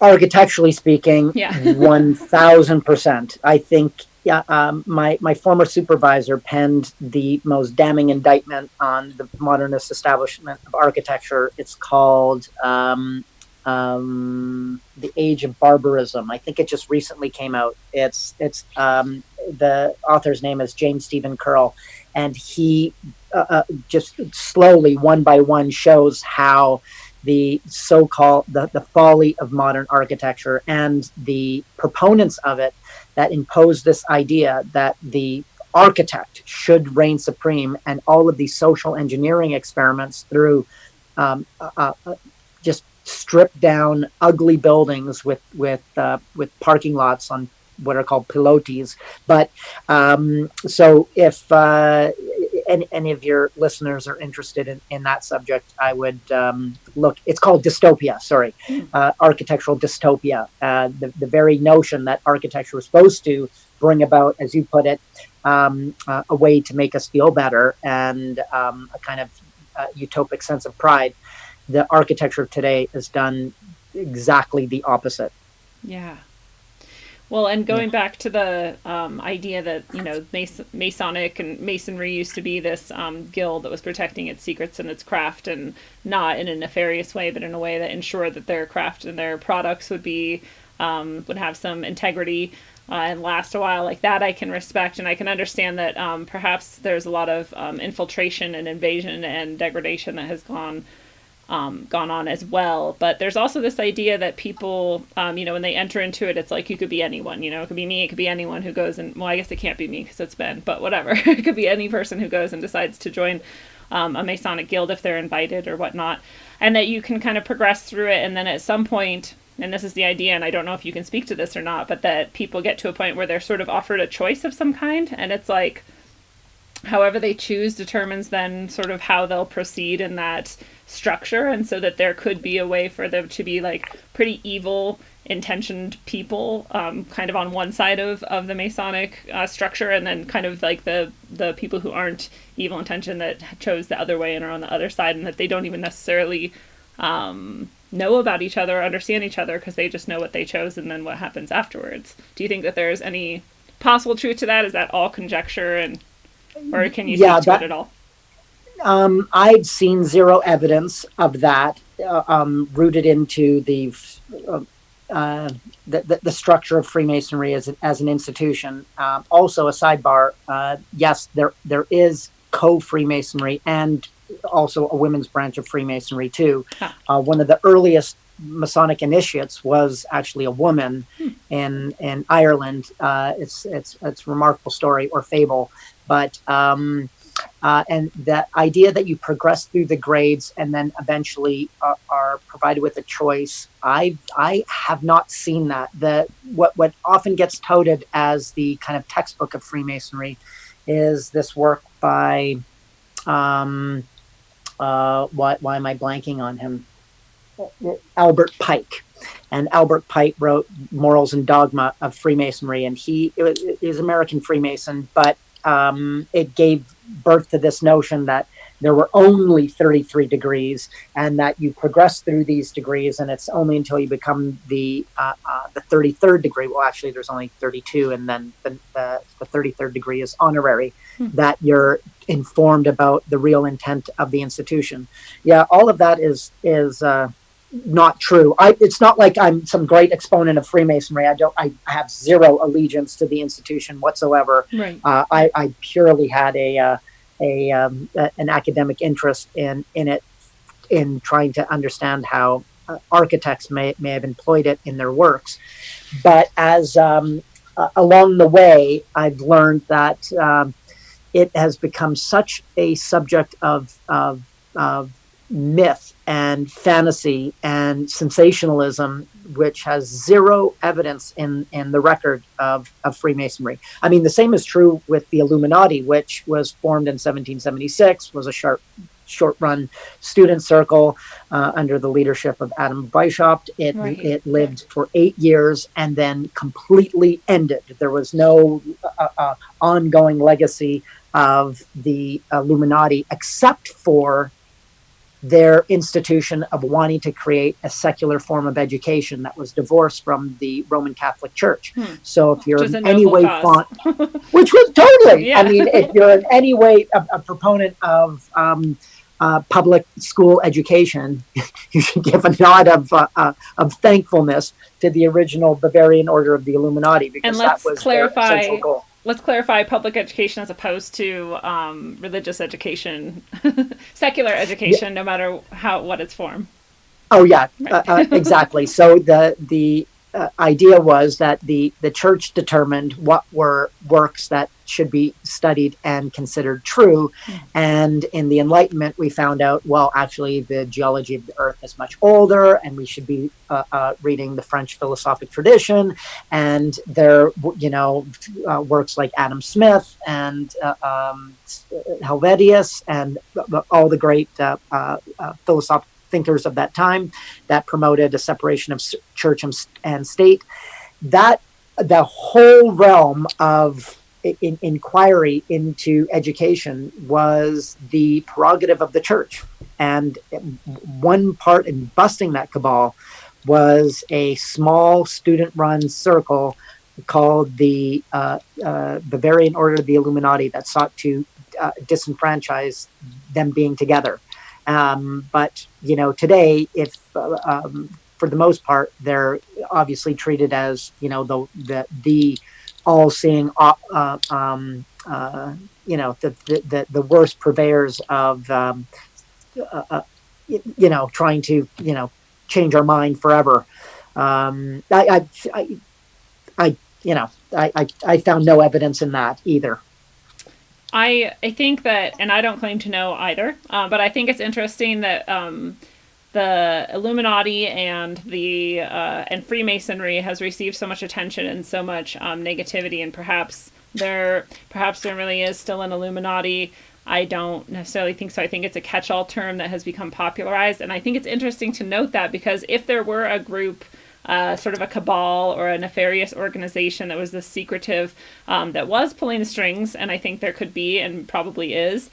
architecturally speaking, Yeah. 1000%. I think, yeah, my former supervisor penned the most damning indictment on the modernist establishment of architecture. It's called The Age of Barbarism. I think it just recently came out. It's the author's name is James Stephen Curl, and he just slowly, one by one, shows how the so-called the folly of modern architecture and the proponents of it that impose this idea that the architect should reign supreme, and all of these social engineering experiments through just stripped down ugly buildings with parking lots on what are called pilotis. But so if any of your listeners are interested in that subject, I would look. It's called dystopia. Sorry, architectural dystopia. The very notion that architecture was supposed to bring about, as you put it, a way to make us feel better and a kind of utopic sense of pride. The architecture of today has done exactly the opposite. Yeah. Well, and going back to the idea that, you know, Masonic and Masonry used to be this guild that was protecting its secrets and its craft, and not in a nefarious way, but in a way that ensured that their craft and their products would be would have some integrity and last a while. Like that, I can respect, and I can understand that perhaps there's a lot of infiltration and invasion and degradation that has gone on as well. But there's also this idea that people, you know, when they enter into it, it's like you could be anyone, you know, it could be me, it could be anyone who goes and, well, I guess it can't be me because it's Ben, but whatever. It could be any person who goes and decides to join a Masonic guild if they're invited or whatnot, and that you can kind of progress through it. And then at some point, and this is the idea, and I don't know if you can speak to this or not, but that people get to a point where they're sort of offered a choice of some kind, and it's like, however they choose determines then sort of how they'll proceed in that structure. And so that there could be a way for them to be like pretty evil intentioned people kind of on one side of the Masonic structure, and then kind of like the people who aren't evil intentioned that chose the other way and are on the other side, and that they don't even necessarily know about each other or understand each other because they just know what they chose and then what happens afterwards. Do you think that there's any possible truth to that? Is that all conjecture, and or can you speak to it at all? I've seen zero evidence of that rooted into the structure of Freemasonry as an institution. Also, a sidebar: yes, there is co-Freemasonry and also a women's branch of Freemasonry too. One of the earliest Masonic initiates was actually a woman in Ireland. It's a remarkable story or fable, but and that idea that you progress through the grades and then eventually are provided with a choice, I have not seen that. What often gets touted as the kind of textbook of Freemasonry is this work by why am I blanking on him? Albert Pike. And Albert Pike wrote Morals and Dogma of Freemasonry, and he is American Freemason, but it gave birth to this notion that there were only 33 degrees, and that you progress through these degrees, and it's only until you become the 33rd degree. Well, actually, there's only 32, and then the 33rd degree is honorary. That you're informed about the real intent of the institution. Yeah, all of that is not true. It's not like I'm some great exponent of Freemasonry. I have zero allegiance to the institution whatsoever. Right. I purely had an academic interest in it, in trying to understand how architects may have employed it in their works. But as along the way, I've learned that it has become such a subject of myth and fantasy and sensationalism, which has zero evidence in the record of Freemasonry. I mean, the same is true with the Illuminati, which was formed in 1776, was a sharp short-run student circle under the leadership of Adam Weishaupt. It lived for 8 years and then completely ended. There was no ongoing legacy of the Illuminati except for their institution of wanting to create a secular form of education that was divorced from the Roman Catholic Church. So if you're in any way which was totally, I mean, if you're in any way a proponent of public school education, you should give a nod of thankfulness to the original Bavarian Order of the Illuminati, because that was their essential goal. Let's clarify public education as opposed to religious education, secular education, no matter what its form. Oh yeah, right. Exactly. So the idea was that the church determined what were works that should be studied and considered true. And in the Enlightenment, we found out, well, actually, the geology of the earth is much older, and we should be reading the French philosophic tradition. And there, works like Adam Smith and Helvetius and all the great philosophical thinkers of that time that promoted a separation of church and state. That the whole realm of inquiry into education was the prerogative of the church. And one part in busting that cabal was a small student-run circle called the Bavarian Order of the Illuminati that sought to disenfranchise them being together. But today, if for the most part, they're obviously treated as the all-seeing, the worst purveyors of trying to change our mind forever. I found no evidence in that either. I think that, and I don't claim to know either, but I think it's interesting that the Illuminati and and Freemasonry has received so much attention and so much negativity, and perhaps there really is still an Illuminati. I don't necessarily think so. I think it's a catch-all term that has become popularized, and I think it's interesting to note that, because if there were a group, sort of a cabal or a nefarious organization that was this secretive, that was pulling the strings, and I think there could be and probably is,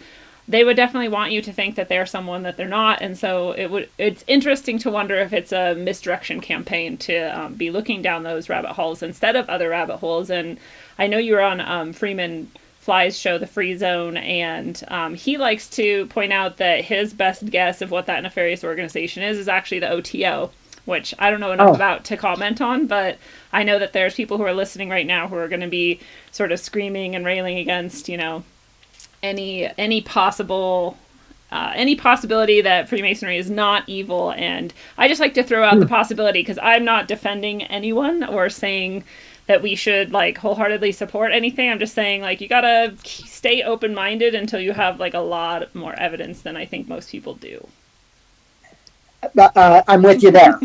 they would definitely want you to think that they're someone that they're not. And so it's interesting to wonder if it's a misdirection campaign to be looking down those rabbit holes instead of other rabbit holes. And I know you were on Freeman Fly's show, The Free Zone, and he likes to point out that his best guess of what that nefarious organization is actually the OTO, which I don't know enough about to comment on, but I know that there's people who are listening right now who are going to be sort of screaming and railing against, any possibility that Freemasonry is not evil. And I just like to throw out the possibility, because I'm not defending anyone or saying that we should wholeheartedly support anything. I'm just saying you gotta stay open-minded until you have a lot more evidence than I think most people do. I'm with you there.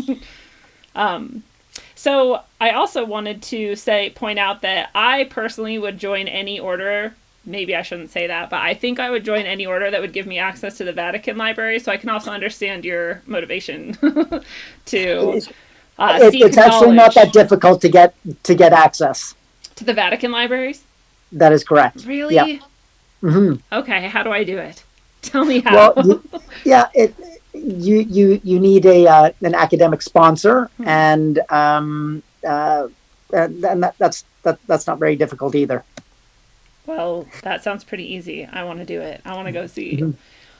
So I also wanted to point out that I personally would join any order. Maybe I shouldn't say that, but I think I would join any order that would give me access to the Vatican library. So I can also understand your motivation to seek it's actually not that difficult to get access to the Vatican libraries. That is correct. Really? Yeah. Mm-hmm. Okay. How do I do it? Tell me how. Well, you need an academic sponsor, and that's not very difficult either. Well, that sounds pretty easy. I want to do it. I want to go see. Mm-hmm.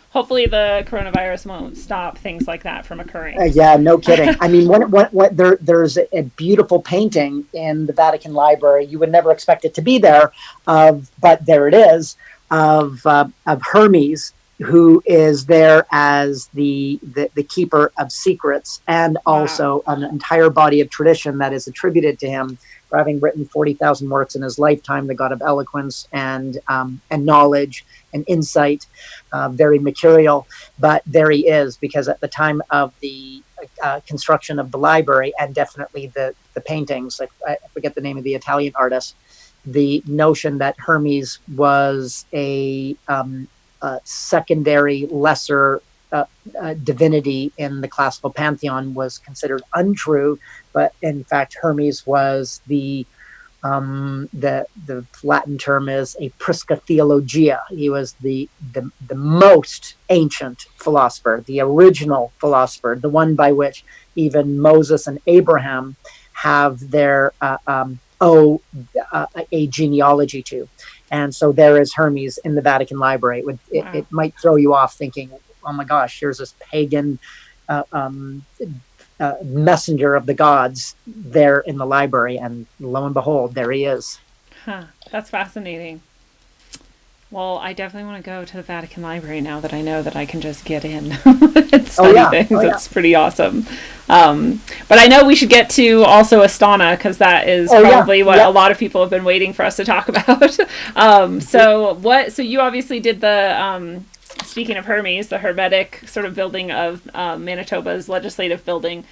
Hopefully the coronavirus won't stop things like that from occurring. Yeah, no kidding. I mean, there's a beautiful painting in the Vatican Library. You would never expect it to be there, but there it is, of Hermes, who is there as the keeper of secrets, and also an entire body of tradition that is attributed to him for having written 40,000 works in his lifetime, the god of eloquence and knowledge and insight, very mercurial. But there he is, because at the time of the construction of the library, and definitely the paintings, I forget the name of the Italian artist, the notion that Hermes was a secondary, lesser divinity in the classical pantheon was considered untrue, but in fact Hermes was the Latin term is a prisca theologia. He was the most ancient philosopher, the original philosopher, the one by which even Moses and Abraham have their a genealogy to. And so there is Hermes in the Vatican Library. It might throw you off thinking, oh my gosh, here's this pagan messenger of the gods there in the library, and lo and behold, there he is. That's fascinating. Well, I definitely want to go to the Vatican Library now that I know that I can just get in and study things. It's pretty awesome. But I know we should get to also Astana, because that is probably what a lot of people have been waiting for us to talk about. So you obviously did the speaking of Hermes, the Hermetic sort of building of Manitoba's legislative building.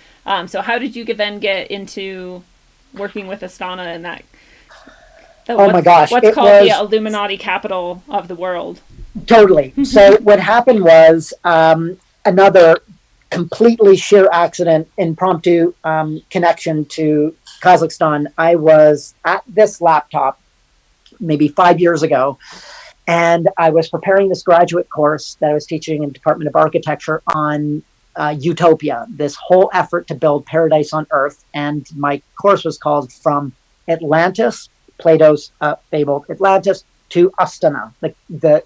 So how did you then get into working with Astana and that? My gosh. What's called the Illuminati capital of the world. Totally. So what happened was another completely sheer accident, impromptu connection to Kazakhstan. I was at this laptop maybe 5 years ago, and I was preparing this graduate course that I was teaching in the Department of Architecture on utopia, this whole effort to build paradise on Earth. And my course was called From Atlantis, Plato's fabled Atlantis, to Astana, the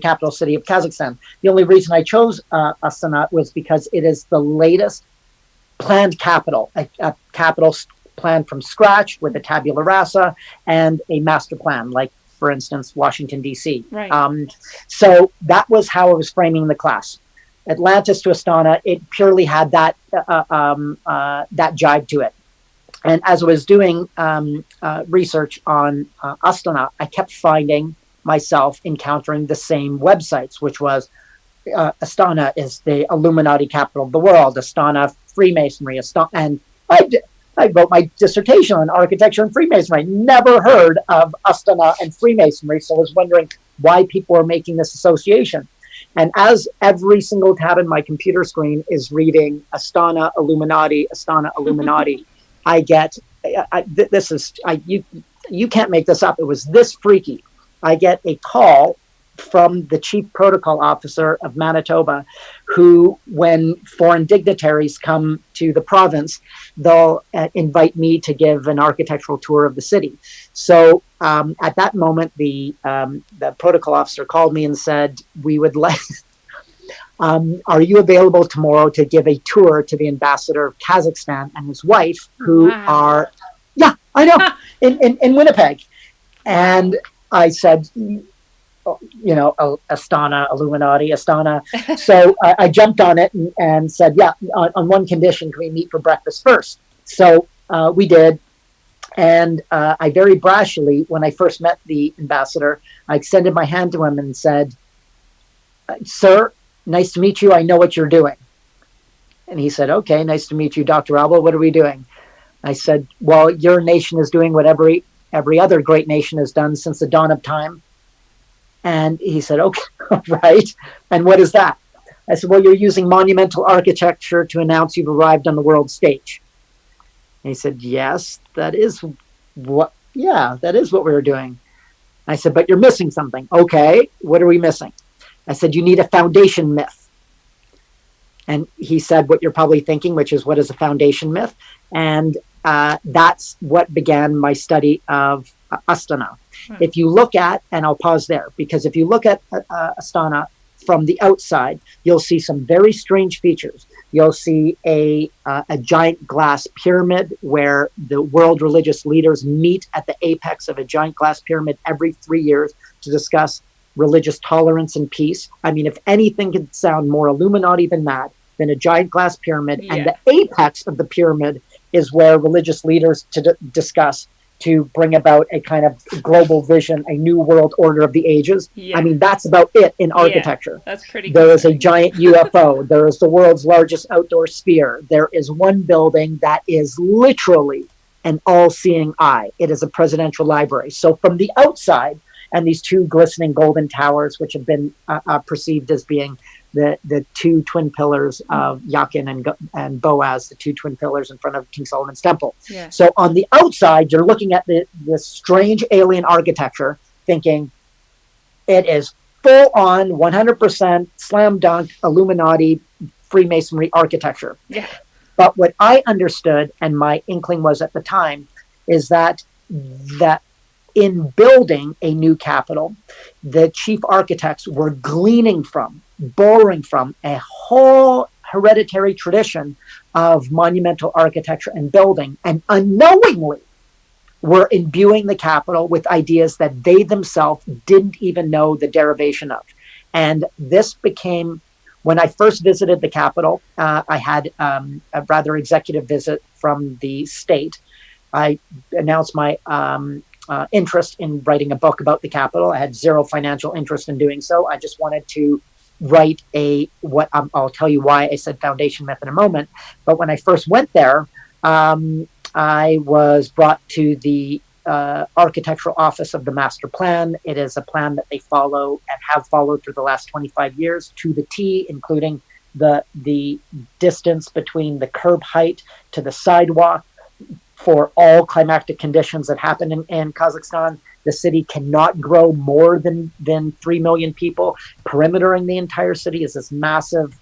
capital city of Kazakhstan. The only reason I chose Astana was because it is the latest planned capital, a capital planned from scratch with a tabula rasa and a master plan, like, for instance, Washington, D.C. Right. So that was how I was framing the class. Atlantis to Astana, it purely had that jibe to it. And as I was doing research on Astana, I kept finding myself encountering the same websites, which was Astana is the Illuminati capital of the world, Astana Freemasonry, and I wrote my dissertation on architecture and Freemasonry. Never heard of Astana and Freemasonry, so I was wondering why people are making this association. And as every single tab in my computer screen is reading Astana Illuminati, I get you can't make this up. It was this freaky. I get a call from the chief protocol officer of Manitoba, who, when foreign dignitaries come to the province, they'll invite me to give an architectural tour of the city. So at that moment, the protocol officer called me and said, "We would like." Are you available tomorrow to give a tour to the ambassador of Kazakhstan and his wife, who are, I know, in Winnipeg? And I said, Astana, Illuminati, Astana. So I jumped on it and said, on one condition, can we meet for breakfast first? So we did. And I very brashly, when I first met the ambassador, I extended my hand to him and said, "Sir, nice to meet you. I know what you're doing." And he said, "Okay, nice to meet you, Dr. Alba. What are we doing?" I said, "Well, your nation is doing what every other great nation has done since the dawn of time." And he said, "Okay, right. And what is that?" I said, "Well, you're using monumental architecture to announce you've arrived on the world stage." And he said, "Yes, that is what we're doing." I said, "But you're missing something." "Okay, what are we missing?" I said, "You need a foundation myth." And he said what you're probably thinking, which is, what is a foundation myth? And that's what began my study of Astana. If you look at, and I'll pause there, because if you look at Astana from the outside, you'll see some very strange features. You'll see a giant glass pyramid where the world religious leaders meet at the apex of a giant glass pyramid every 3 years to discuss religious tolerance and peace. I mean, if anything could sound more Illuminati than that, than a giant glass pyramid, and the apex of the pyramid is where religious leaders discuss to bring about a kind of global vision, a new world order of the ages. I mean, that's about it in architecture. That's pretty There is a giant UFO. There is the world's largest outdoor sphere. There is one building that is literally an all-seeing eye. It is a presidential library. So from the outside, and these two glistening golden towers, which have been perceived as being the two twin pillars of Yakin and Boaz, the two twin pillars in front of King Solomon's temple. Yeah. So on the outside, you're looking at this strange alien architecture, thinking it is full on 100% slam dunk Illuminati Freemasonry architecture. Yeah. But what I understood, and my inkling was at the time, is that in building a new capital, the chief architects were gleaning from, borrowing from a whole hereditary tradition of monumental architecture and building, and unknowingly were imbuing the capital with ideas that they themselves didn't even know the derivation of. And this became, when I first visited the capital, I had a rather executive visit from the state. I announced my interest in writing a book about the capital. I had zero financial interest in doing so. I just wanted to write I'll tell you why I said foundation myth in a moment. But when I first went there, I was brought to the architectural office of the master plan. It is a plan that they follow and have followed for the last 25 years to the T, including the distance between the curb height to the sidewalk for all climactic conditions that happen in Kazakhstan. The city cannot grow more than 3 million people. Perimetering the entire city is this massive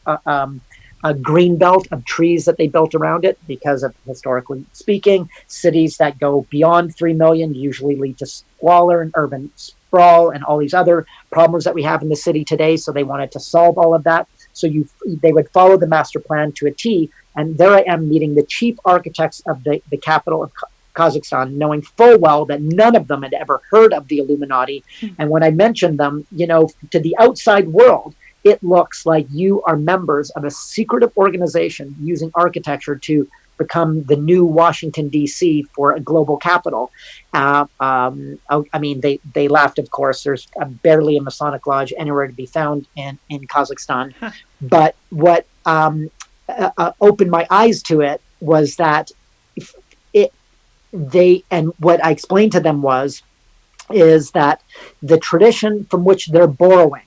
a green belt of trees that they built around it, because of, historically speaking, cities that go beyond 3 million usually lead to squalor and urban sprawl and all these other problems that we have in the city today. So they wanted to solve all of that. So they would follow the master plan to a T. And there I am meeting the chief architects of the capital of Kazakhstan, knowing full well that none of them had ever heard of the Illuminati. And when I mentioned them, to the outside world, it looks like you are members of a secretive organization using architecture to become the new Washington, D.C. for a global capital. They laughed, of course. There's barely a Masonic lodge anywhere to be found in Kazakhstan. But what opened my eyes to it was that what I explained to them is that the tradition from which they're borrowing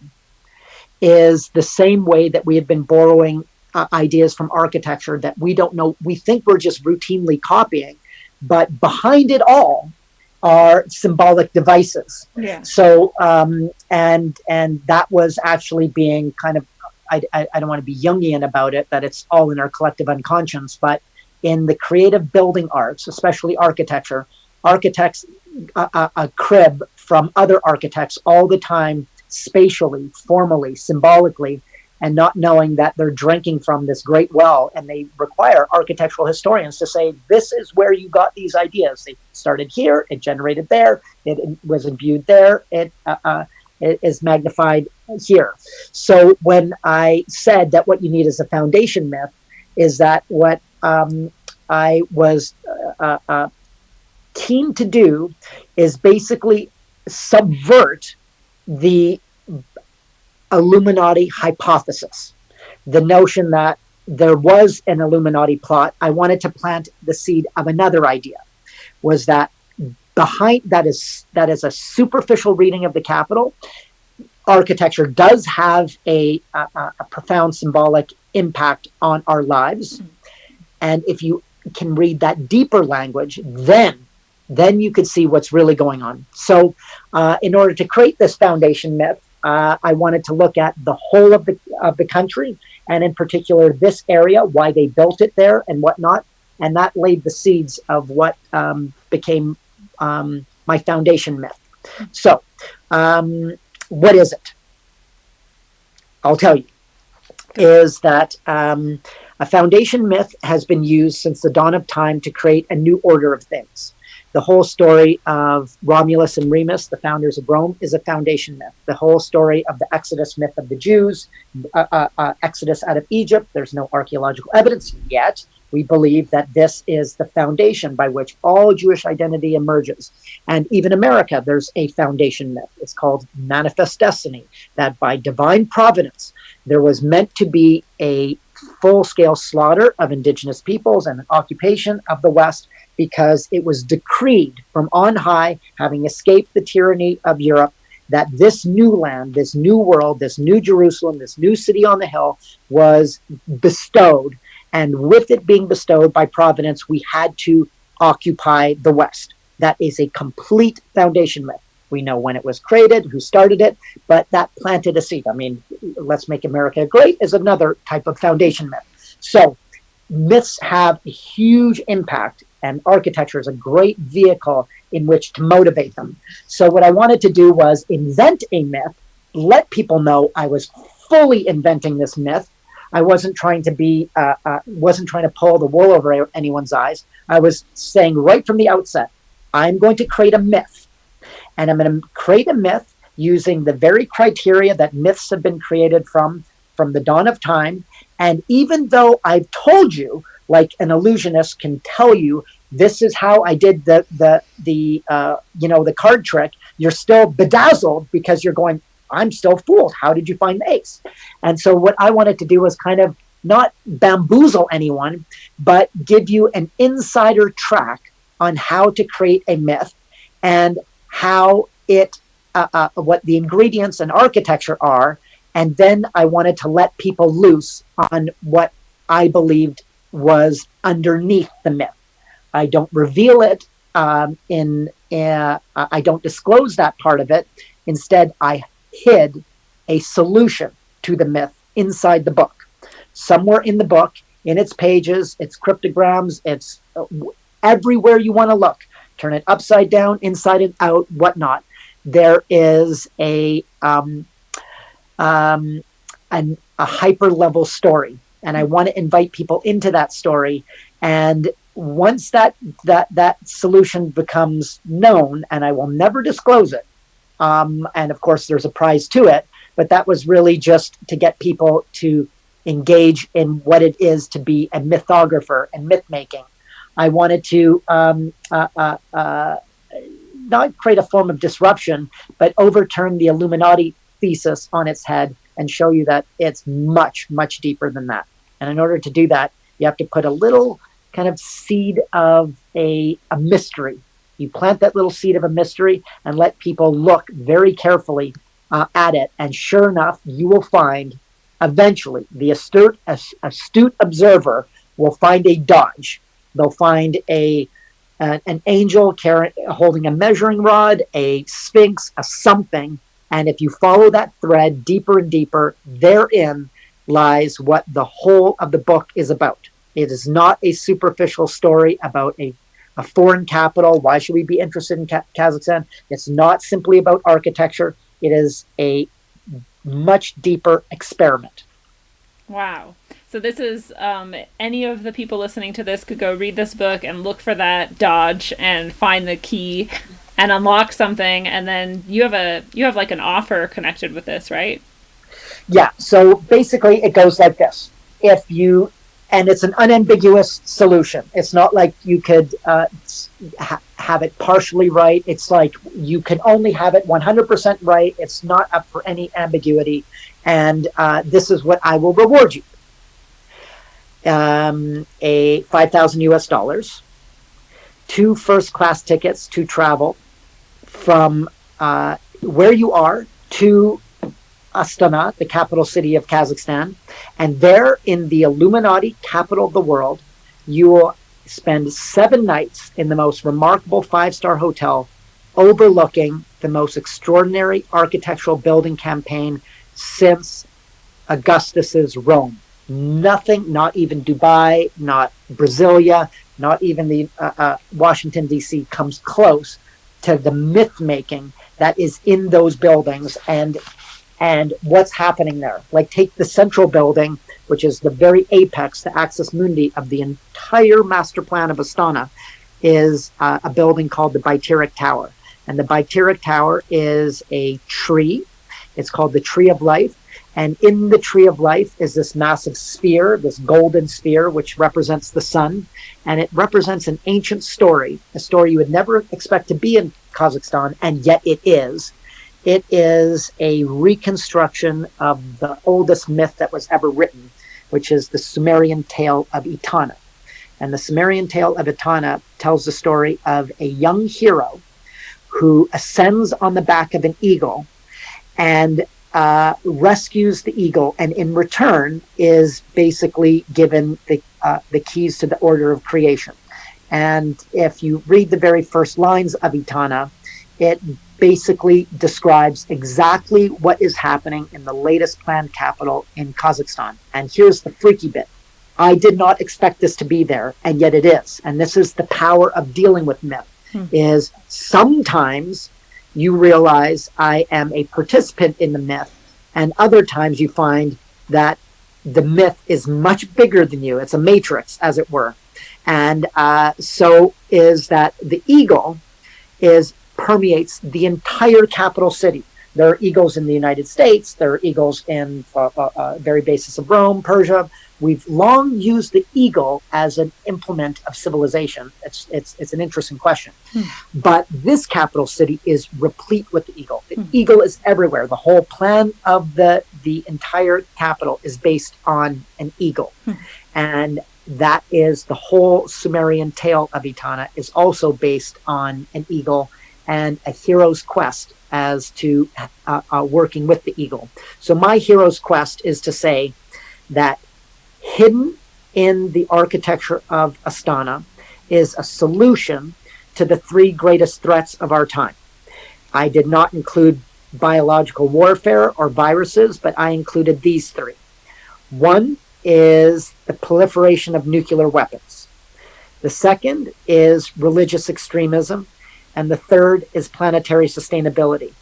is the same way that we have been borrowing ideas from architecture that we don't know. We think we're just routinely copying, but behind it all are symbolic devices. Yeah. So, and that was actually being kind of, I don't want to be Jungian about it, that it's all in our collective unconscious, but in the creative building arts, especially architecture, architects a crib from other architects all the time, spatially, formally, symbolically, and not knowing that they're drinking from this great well. And they require architectural historians to say, this is where you got these ideas. They started here, it generated there, it was imbued there, it is magnified here. So when I said that what you need is a foundation myth, is that what I was keen to do is basically subvert the Illuminati hypothesis, the notion that there was an Illuminati plot. I wanted to plant the seed of another idea, was that behind that is a superficial reading of the capital. Architecture does have a profound symbolic impact on our lives. And if you can read that deeper language, then you could see what's really going on. So in order to create this foundation myth, I wanted to look at the whole of the country, and in particular this area, why they built it there and whatnot. And that laid the seeds of what became my foundation myth. So what is it? I'll tell you. Is that a foundation myth has been used since the dawn of time to create a new order of things. The whole story of Romulus and Remus, the founders of Rome, is a foundation myth. The whole story of the Exodus myth of the Jews, Exodus out of Egypt, there's no archaeological evidence yet. We believe that this is the foundation by which all Jewish identity emerges. And even America, there's a foundation myth. It's called Manifest Destiny, that by divine providence, there was meant to be a full-scale slaughter of indigenous peoples and an occupation of the West, because it was decreed from on high, having escaped the tyranny of Europe, that this new land, this new world, this new Jerusalem, this new city on the hill was bestowed. And with it being bestowed by providence, we had to occupy the West. That is a complete foundation myth. We know when it was created, who started it, but that planted a seed. I mean, let's make America great is another type of foundation myth. So myths have a huge impact, and architecture is a great vehicle in which to motivate them. So what I wanted to do was invent a myth, let people know I was fully inventing this myth. I wasn't trying to pull the wool over anyone's eyes. I was saying right from the outset, I'm going to create a myth. And I'm going to create a myth using the very criteria that myths have been created from the dawn of time. And even though I've told you, like an illusionist can tell you, this is how I did the card trick, you're still bedazzled because you're going, I'm still fooled. How did you find the ace? And so what I wanted to do was kind of not bamboozle anyone, but give you an insider track on how to create a myth and how what the ingredients and architecture are. And then I wanted to let people loose on what I believed was underneath the myth. I don't reveal it I don't disclose that part of it. Instead, I hid a solution to the myth inside the book. Somewhere in the book, in its pages, its cryptograms, it's everywhere you want to look. Turn it upside down, inside and out, whatnot. There is a hyper level story, and I want to invite people into that story. And once that solution becomes known, and I will never disclose it, and of course there's a prize to it, but that was really just to get people to engage in what it is to be a mythographer and myth making. I wanted to not create a form of disruption, but overturn the Illuminati thesis on its head and show you that it's much, much deeper than that. And in order to do that, you have to put a little kind of seed of a mystery. You plant that little seed of a mystery and let people look very carefully at it. And sure enough, you will find eventually the astute observer will find a dodge. They'll find an angel holding a measuring rod, a sphinx, a something. And if you follow that thread deeper and deeper, therein lies what the whole of the book is about. It is not a superficial story about a foreign capital. Why should we be interested in Kazakhstan? It's not simply about architecture. It is a much deeper experiment. Wow. So this is, any of the people listening to this could go read this book and look for that dodge and find the key and unlock something. And then you have like an offer connected with this, right? Yeah. So basically it goes like this. And it's an unambiguous solution. It's not like you could have it partially right. It's like you can only have it 100% right. It's not up for any ambiguity. And this is what I will reward you. A $5,000 US, 2 first-class tickets to travel from where you are to Astana, the capital city of Kazakhstan. And there in the Illuminati capital of the world, you will spend 7 nights in the most remarkable 5-star hotel overlooking the most extraordinary architectural building campaign since Augustus's Rome. Nothing, not even Dubai, not Brasilia, not even the Washington, D.C. comes close to the myth making that is in those buildings and what's happening there. Like take the central building, which is the very apex, the axis mundi of the entire master plan of Astana, is a building called the Baiteric Tower. And the Baiteric Tower is a tree. It's called the Tree of Life. And in the Tree of Life is this massive sphere, this golden sphere, which represents the sun. And it represents an ancient story, a story you would never expect to be in Kazakhstan, and yet it is. It is a reconstruction of the oldest myth that was ever written, which is the Sumerian tale of Etana. And the Sumerian tale of Etana tells the story of a young hero who ascends on the back of an eagle and rescues the eagle, and in return is basically given the keys to the order of creation. And if you read the very first lines of Etana, it basically describes exactly what is happening in the latest planned capital in Kazakhstan. And here's the freaky bit. I did not expect this to be there, and yet it is. And this is the power of dealing with myth, is sometimes you realize I am a participant in the myth, and other times you find that the myth is much bigger than you. It's a matrix, as it were. And so is that the eagle permeates the entire capital city. There are eagles in the United States. There are eagles in very basis of Rome, Persia. We've long used the eagle as an implement of civilization. It's an interesting question. But this capital city is replete with the eagle. The eagle is everywhere. The whole plan of the entire capital is based on an eagle. And that is the whole Sumerian tale of Etana is also based on an eagle and a hero's quest as to working with the eagle. So my hero's quest is to say that hidden in the architecture of Astana is a solution to the three greatest threats of our time. I did not include biological warfare or viruses, but I included these three. One is the proliferation of nuclear weapons. The second is religious extremism. And the third is planetary sustainability.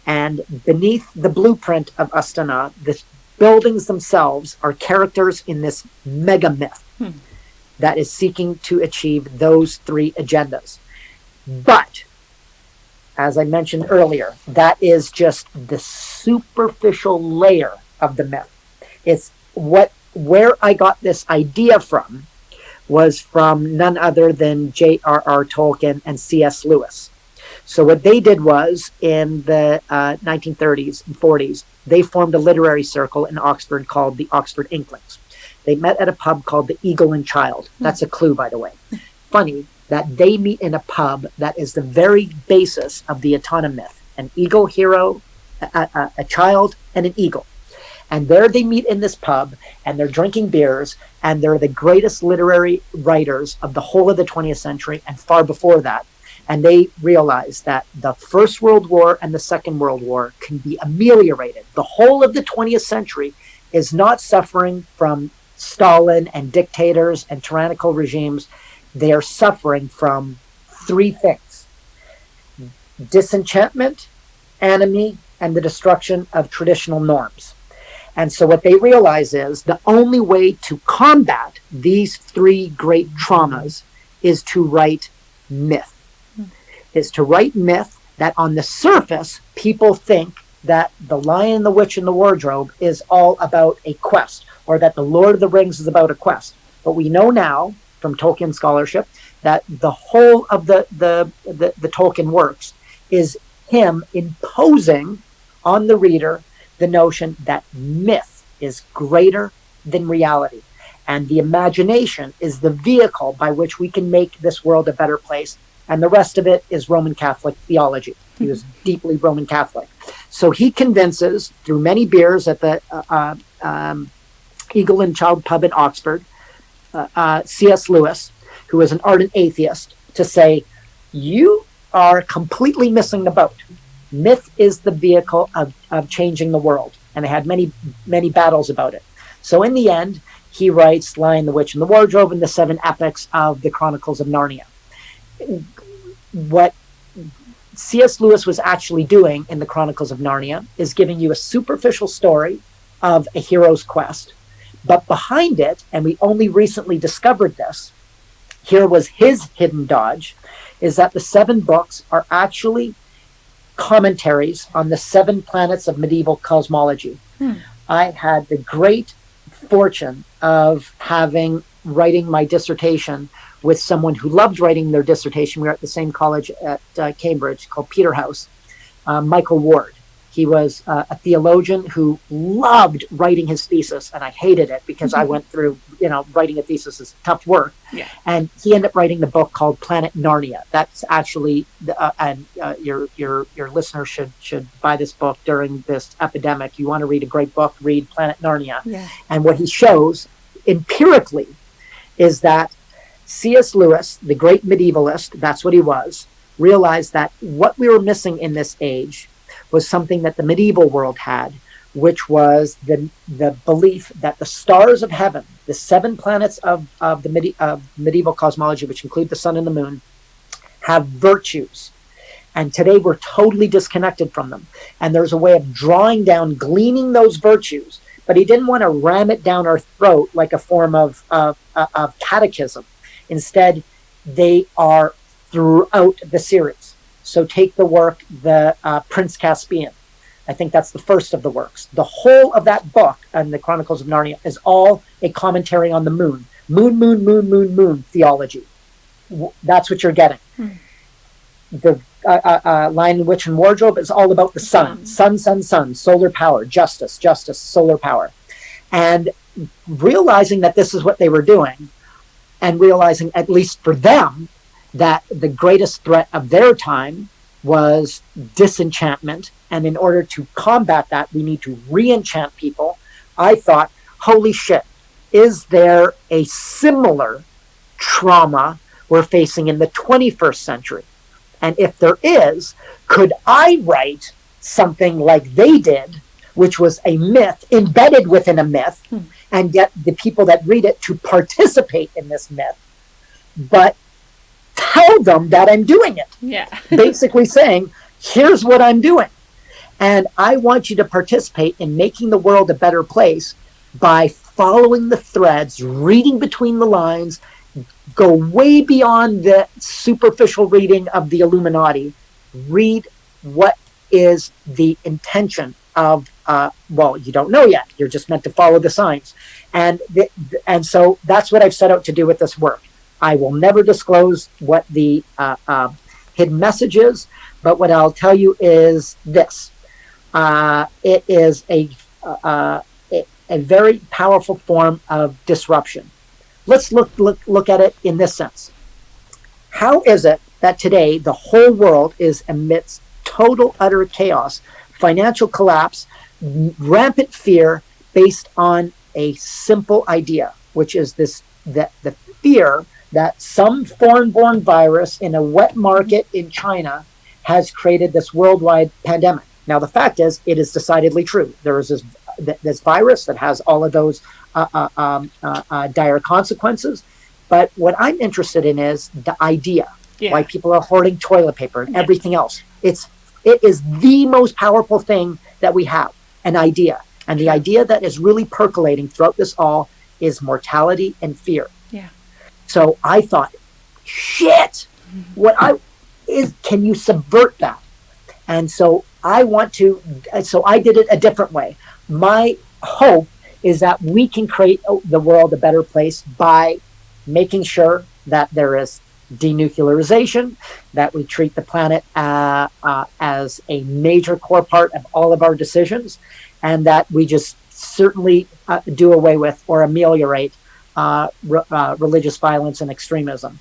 And beneath the blueprint of Astana, the buildings themselves are characters in this mega myth that is seeking to achieve those three agendas. But, as I mentioned earlier, that is just the superficial layer of the myth. It's where I got this idea from was from none other than J.R.R. Tolkien and C.S. Lewis. So what they did was, in the 1930s and 40s, they formed a literary circle in Oxford called the Oxford Inklings. They met at a pub called the Eagle and Child. That's a clue, by the way. Funny that they meet in a pub that is the very basis of the Etana myth. An eagle hero, a child, and an eagle. And there they meet in this pub, and they're drinking beers, and they're the greatest literary writers of the whole of the 20th century and far before that. And they realize that the First World War and the Second World War can be ameliorated. The whole of the 20th century is not suffering from Stalin and dictators and tyrannical regimes. They are suffering from three things: disenchantment, enemy, and the destruction of traditional norms. And so what they realize is the only way to combat these three great traumas is to write myth. Is to write myth that on the surface, people think that The Lion, the Witch, and the Wardrobe is all about a quest, or that The Lord of the Rings is about a quest. But we know now from Tolkien scholarship that the whole of the Tolkien works is him imposing on the reader the notion that myth is greater than reality. And the imagination is the vehicle by which we can make this world a better place. And the rest of it is Roman Catholic theology. He was deeply Roman Catholic. So he convinces, through many beers at the Eagle and Child pub in Oxford, C.S. Lewis, who is an ardent atheist, to say, you are completely missing the boat. Myth is the vehicle of changing the world. And they had many, many battles about it. So in the end, he writes Lion, the Witch, and the Wardrobe, and the 7 epics of the Chronicles of Narnia. What C.S. Lewis was actually doing in the Chronicles of Narnia is giving you a superficial story of a hero's quest. But behind it, and we only recently discovered this, here was his hidden dodge, is that the 7 books are actually commentaries on the 7 planets of medieval cosmology. I had the great fortune of writing my dissertation with someone who loved writing their dissertation. We were at the same college at Cambridge called Peterhouse, Michael Ward. He was a theologian who loved writing his thesis, and I hated it because I went through, writing a thesis is tough work. Yeah. And he ended up writing the book called Planet Narnia. That's actually, your listeners should buy this book during this epidemic. You want to read a great book, read Planet Narnia. Yeah. And what he shows empirically is that C.S. Lewis, the great medievalist, that's what he was, realized that what we were missing in this age was something that the medieval world had, which was the belief that the stars of heaven, the 7 planets of medieval cosmology, which include the sun and the moon, have virtues. And today we're totally disconnected from them. And there's a way of drawing down, gleaning those virtues, but he didn't want to ram it down our throat like a form of catechism. Instead, they are throughout the series. So take the work, the Prince Caspian. I think that's the first of the works. The whole of that book and the Chronicles of Narnia is all a commentary on the moon. Moon theology. That's what you're getting. The Lion, Witch, and Wardrobe is all about the sun. Sun, solar power, justice, solar power. And realizing that this is what they were doing, and realizing, at least for them, that the greatest threat of their time was disenchantment. And in order to combat that, we need to re-enchant people. I thought, holy shit, is there a similar trauma we're facing in the 21st century? And if there is, could I write something like they did, which was a myth embedded within a myth, and get the people that read it to participate in this myth, but tell them that I'm doing it. Yeah. Basically saying, here's what I'm doing. And I want you to participate in making the world a better place by following the threads, reading between the lines, go way beyond the superficial reading of the Illuminati. Read what is the intention of, you don't know yet. You're just meant to follow the signs. And so that's what I've set out to do with this work. I will never disclose what the hidden message is, but what I'll tell you is this. It is a very powerful form of disruption. Let's look at it in this sense. How is it that today the whole world is amidst total, utter chaos, financial collapse, rampant fear based on a simple idea, which is that the fear that some foreign-born virus in a wet market in China has created this worldwide pandemic. Now, the fact is, it is decidedly true. There is this virus that has all of those dire consequences. But what I'm interested in is the idea, why people are hoarding toilet paper and everything else. It is the most powerful thing that we have, an idea. And the idea that is really percolating throughout this all is mortality and fear. Yeah. So I thought, shit, can you subvert that? And so I did it a different way. My hope is that we can create the world a better place by making sure that there is denuclearization, that we treat the planet as a major core part of all of our decisions, and that we just certainly do away with or ameliorate religious violence and extremism.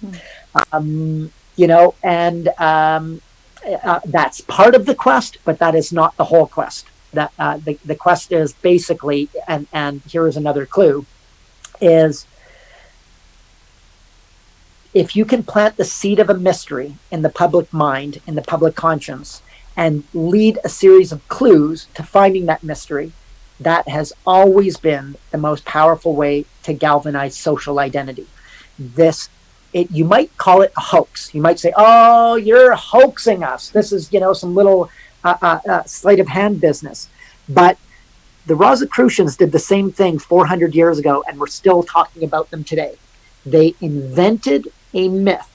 That's part of the quest, but that is not the whole quest. That the quest is basically, and here is another clue, is if you can plant the seed of a mystery in the public mind, in the public conscience, and lead a series of clues to finding that mystery, that has always been the most powerful way to galvanize social identity. You might call it a hoax. You might say, oh, you're hoaxing us. This is, some little sleight of hand business. But the Rosicrucians did the same thing 400 years ago, and we're still talking about them today. They invented a myth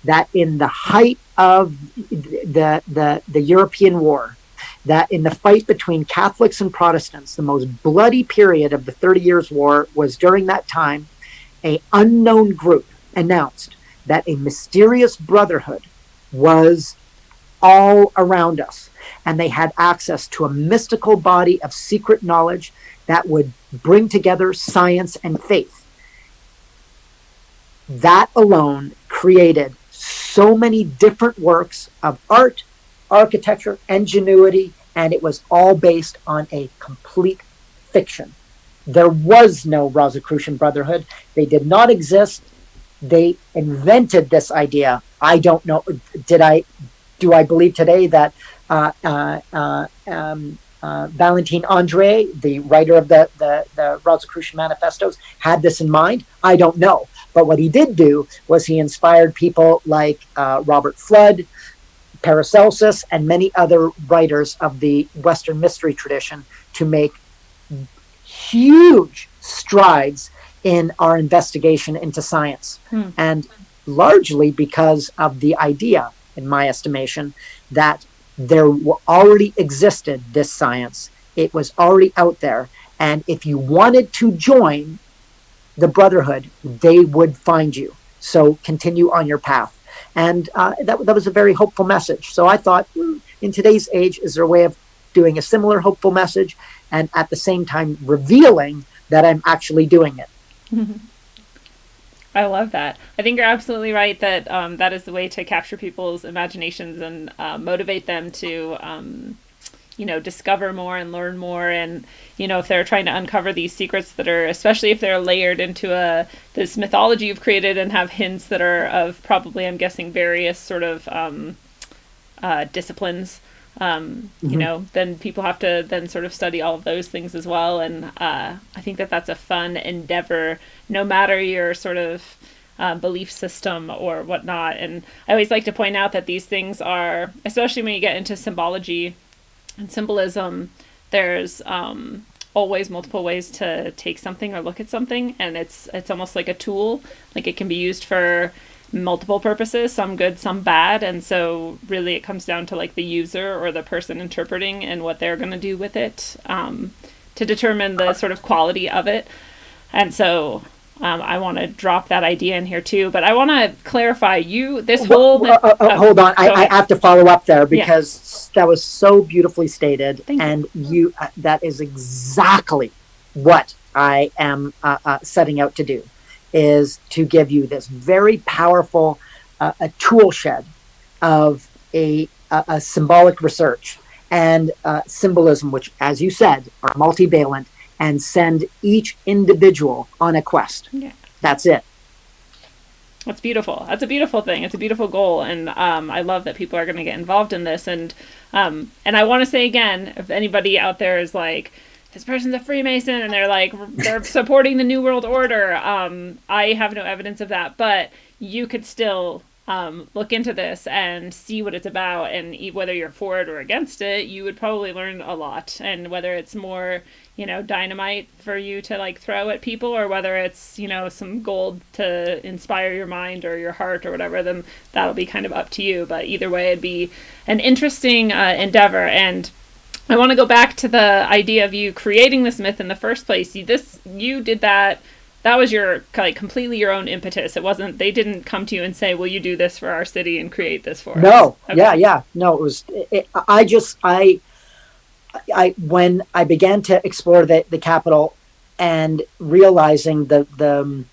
that in the height of the European war, that in the fight between Catholics and Protestants, the most bloody period of the 30 Years' War was during that time, an unknown group announced that a mysterious brotherhood was all around us. and they had access to a mystical body of secret knowledge that would bring together science and faith. That alone created so many different works of art, architecture, ingenuity, and it was all based on a complete fiction. There was no Rosicrucian Brotherhood. They did not exist. They invented this idea. I don't know. Do I believe today that Valentin Andre, the writer of the Rosicrucian Manifestos, had this in mind? I don't know. But what he did do was he inspired people like Robert Flood, Paracelsus, and many other writers of the Western mystery tradition to make huge strides in our investigation into science. And largely because of the idea, in my estimation, that there already existed this science. It was already out there. And if you wanted to join the Brotherhood, they would find you. So continue on your path. And that was a very hopeful message. So I thought, in today's age, is there a way of doing a similar hopeful message and at the same time revealing that I'm actually doing it? I love that. I think you're absolutely right that that is the way to capture people's imaginations and motivate them to, discover more and learn more. And, if they're trying to uncover these secrets that are, especially if they're layered into this mythology you've created and have hints that are of probably, I'm guessing, various sort of disciplines, then people have to then sort of study all of those things as well. And I think that that's a fun endeavor, no matter your sort of belief system or whatnot. And I always like to point out that these things are, especially when you get into symbology and symbolism, there's always multiple ways to take something or look at something. And it's almost like a tool. Like it can be used for multiple purposes, some good, some bad. And so really it comes down to like the user or the person interpreting and what they're going to do with it to determine the sort of quality of it. And so I want to drop that idea in here too, but I want to clarify hold on. I have to follow up there because that was so beautifully stated. And you that is exactly what I am setting out to do, is to give you this very powerful a tool shed of a symbolic research and symbolism, which, as you said, are multivalent, and send each individual on a quest. Yeah. That's it. That's beautiful. That's a beautiful thing. It's a beautiful goal. And I love that people are going to get involved in this. And I want to say again, if anybody out there is like, this person's a Freemason and they're supporting the New World Order, I have no evidence of that, but you could still look into this and see what it's about, and whether you're for it or against it, you would probably learn a lot. And whether it's more, dynamite for you to like throw at people, or whether it's, some gold to inspire your mind or your heart or whatever, then that'll be kind of up to you. But either way, it'd be an interesting endeavor. And I want to go back to the idea of you creating this myth in the first place. You did that. That was your completely your own impetus. It wasn't. They didn't come to you and say, "Will you do this for our city and create this for us?" No. Okay. Yeah. No. It was. I when I began to explore the capital and realizing the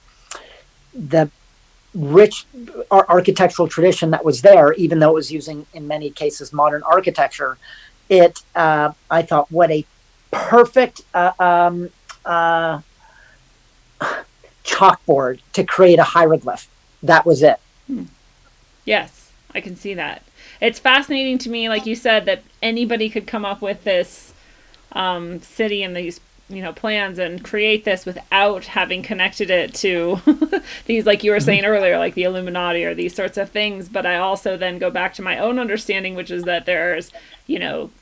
rich architectural tradition that was there, even though it was using in many cases modern architecture, I thought, what a perfect chalkboard to create a hieroglyph. That was it. Yes, I can see that. It's fascinating to me, like you said, that anybody could come up with this city and these plans and create this without having connected it to these, like you were saying earlier, like the Illuminati or these sorts of things. But I also then go back to my own understanding, which is that there's,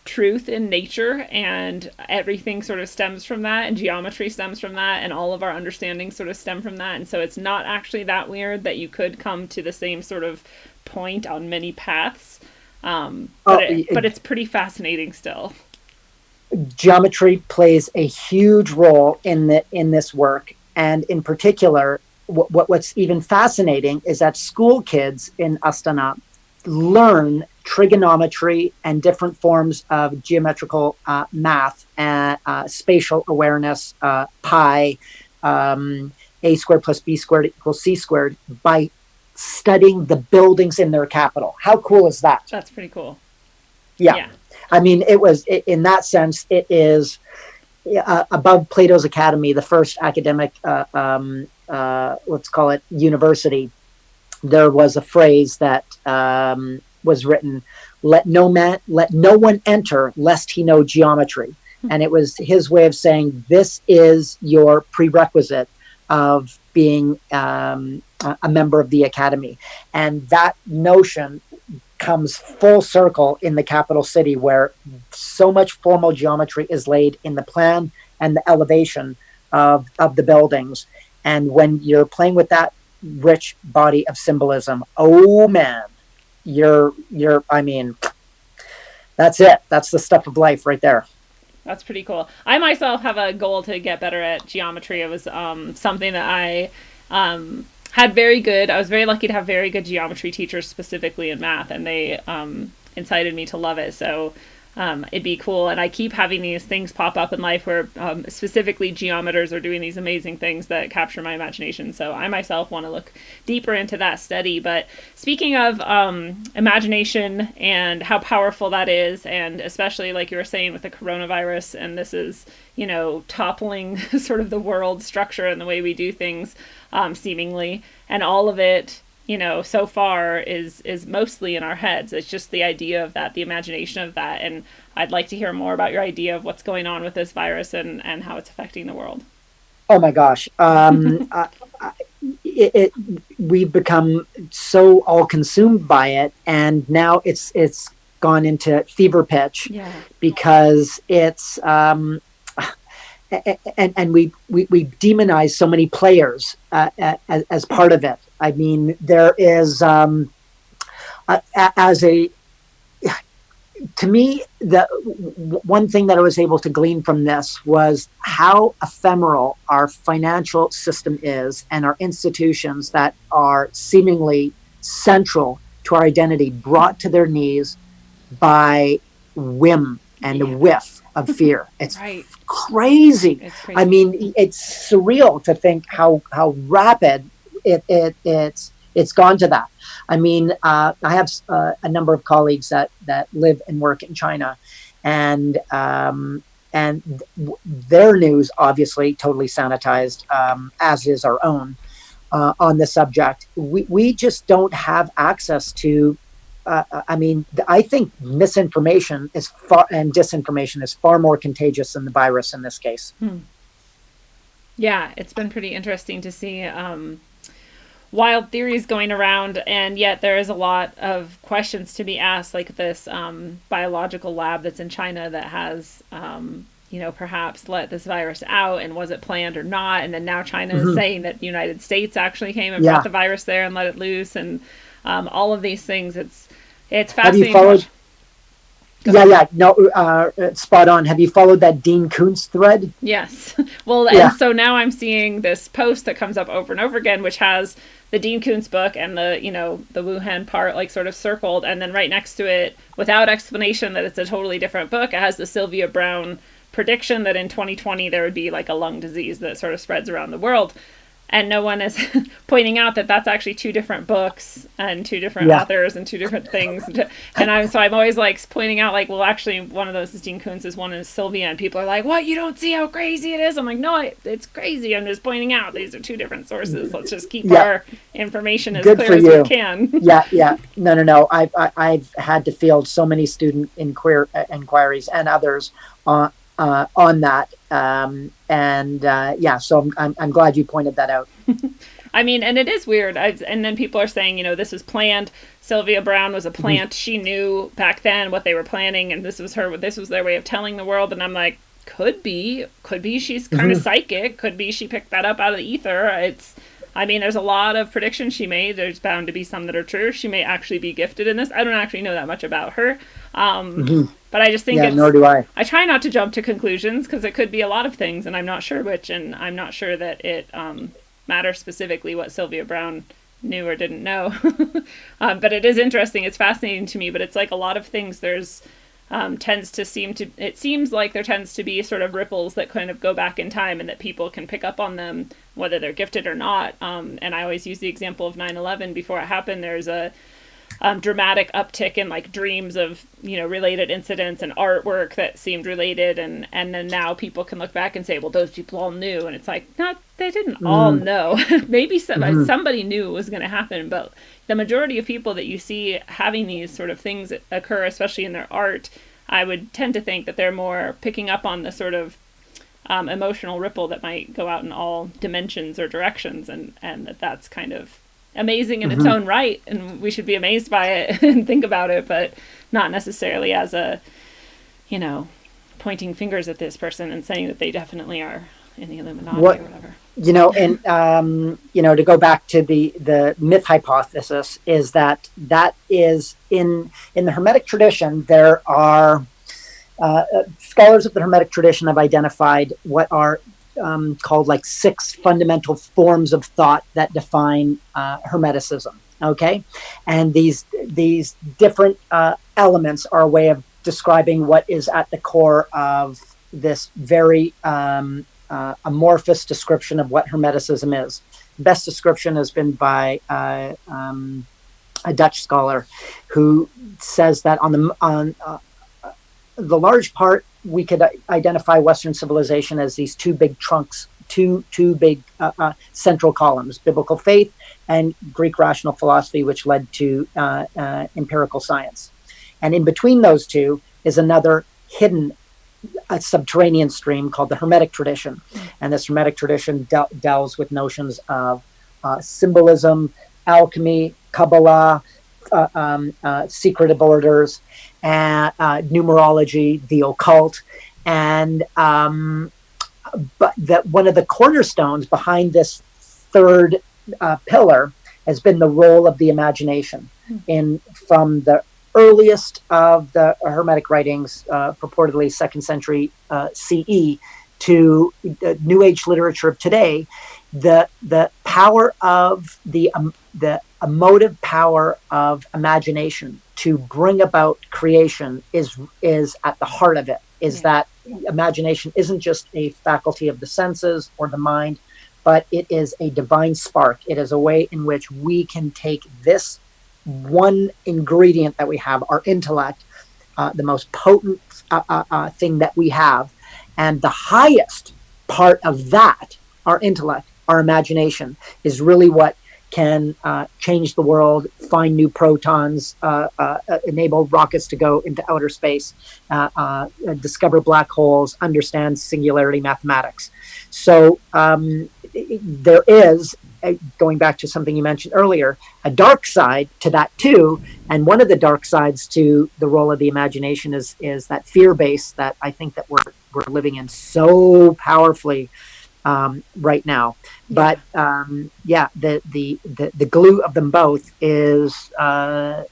truth in nature, and everything sort of stems from that, and geometry stems from that, and all of our understandings sort of stem from that. And so it's not actually that weird that you could come to the same sort of point on many paths. But it's pretty fascinating still. Geometry plays a huge role in this work, and in particular, what's even fascinating is that school kids in Astana learn trigonometry and different forms of geometrical math, spatial awareness, pi, a squared plus b squared equals c squared, by studying the buildings in their capital. How cool is that? That's pretty cool. Yeah. I mean, in that sense, it is above Plato's Academy, the first academic, let's call it university. There was a phrase that was written, let no one enter lest he know geometry. And it was his way of saying, this is your prerequisite of being a member of the academy. And that notion comes full circle in the capital city, where so much formal geometry is laid in the plan and the elevation of the buildings. And when you're playing with that rich body of symbolism, oh man, I mean, that's it. That's the stuff of life right there. That's pretty cool. I myself have a goal to get better at geometry. It was something that I I was very lucky to have very good geometry teachers, specifically in math, and they incited me to love it. So it'd be cool. And I keep having these things pop up in life where specifically geometers are doing these amazing things that capture my imagination. So I myself want to look deeper into that study. But speaking of imagination and how powerful that is, and especially like you were saying with the coronavirus, and this is, toppling sort of the world structure and the way we do things, seemingly, and all of it, so far is mostly in our heads. It's just the idea of that, the imagination of that. And I'd like to hear more about your idea of what's going on with this virus and how it's affecting the world. Oh my gosh. We've become so all consumed by it. And now it's gone into fever pitch, because it's, and we demonize so many players as part of it. I mean, there is to me, the one thing that I was able to glean from this was how ephemeral our financial system is, and our institutions that are seemingly central to our identity, brought to their knees by whim and a whiff of fear. It's crazy. It's crazy. I mean, it's surreal to think how rapid it's gone to that. I mean, I have a number of colleagues that live and work in China, and their news obviously totally sanitized, as is our own, on the subject. We just don't have access to. I think misinformation and disinformation is far more contagious than the virus in this case. Yeah, it's been pretty interesting to see wild theories going around, and yet there is a lot of questions to be asked, like this biological lab that's in China that has perhaps let this virus out, and was it planned or not? And then now China is saying that the United States actually came and brought the virus there and let it loose, and all of these things. It's fascinating. Have you followed? Spot on. Have you followed that Dean Koontz thread? Yes. Well, and so now I'm seeing this post that comes up over and over again, which has the Dean Koontz book and the Wuhan part like sort of circled, and then right next to it, without explanation that it's a totally different book, it has the Sylvia Browne prediction that in 2020 there would be like a lung disease that sort of spreads around the world. And no one is pointing out that that's actually two different books and two different authors and two different things. And I'm always like pointing out, like, well, actually one of those is Dean Koontz's, one is Sylvia, and people are like, what, you don't see how crazy it is? I'm like, no, it's crazy. I'm just pointing out these are two different sources. Let's just keep our information as clear as we can. No. I've had to field so many student inquiries and others on that. So I'm glad you pointed that out. I mean, and it is weird. And then people are saying, this is planned. Sylvia Browne was a plant. She knew back then what they were planning, and this was their way of telling the world. And I'm like, could be she's kind of psychic. Could be she picked that up out of the ether. There's a lot of predictions she made. There's bound to be some that are true. She may actually be gifted in this. I don't actually know that much about her. But I just think nor do I. I try not to jump to conclusions, because it could be a lot of things, and I'm not sure which, and I'm not sure that it matters specifically what Sylvia Browne knew or didn't know. But it is interesting. It's fascinating to me, but it's like a lot of things there's it seems like there tends to be sort of ripples that kind of go back in time and that people can pick up on them, whether they're gifted or not. And I always use the example of 9/11. Before it happened, there's a dramatic uptick in like dreams of, related incidents and artwork that seemed related. And then now people can look back and say, well, those people all knew. And it's like, no, they didn't all know. Maybe somebody knew it was going to happen, but the majority of people that you see having these sort of things occur, especially in their art, I would tend to think that they're more picking up on the sort of emotional ripple that might go out in all dimensions or directions, and that's kind of amazing in its own right, and we should be amazed by it and think about it, but not necessarily as a, pointing fingers at this person and saying that they definitely are in the Illuminati or whatever. To go back to the myth hypothesis, is that is in the Hermetic tradition. There are scholars of the Hermetic tradition have identified what are called like 6 fundamental forms of thought that define Hermeticism. Okay, and these different elements are a way of describing what is at the core of this very amorphous description of what Hermeticism is. The best description has been by a Dutch scholar who says that on the large part, we could identify Western civilization as these 2 big trunks, two big central columns: biblical faith and Greek rational philosophy, which led to empirical science. And in between those two is another hidden subterranean stream called the Hermetic tradition. And this Hermetic tradition delves with notions of symbolism, alchemy, Kabbalah, secretive orders, and numerology, the occult, and but that one of the cornerstones behind this third pillar has been the role of the imagination from the earliest of the Hermetic writings, purportedly 2nd century CE, to the New Age literature of today. The power of the emotive power of imagination to bring about creation is at the heart of it. Is that imagination isn't just a faculty of the senses or the mind, but it is a divine spark. It is a way in which we can take this one ingredient that we have, our intellect, the most potent thing that we have, and the highest part of that, our intellect, our imagination, is really what can change the world, find new protons, enable rockets to go into outer space, discover black holes, understand singularity mathematics. So there is, going back to something you mentioned earlier, a dark side to that too. And one of the dark sides to the role of the imagination is that fear base that I think that we're living in so powerfully right now. But the glue of them both is the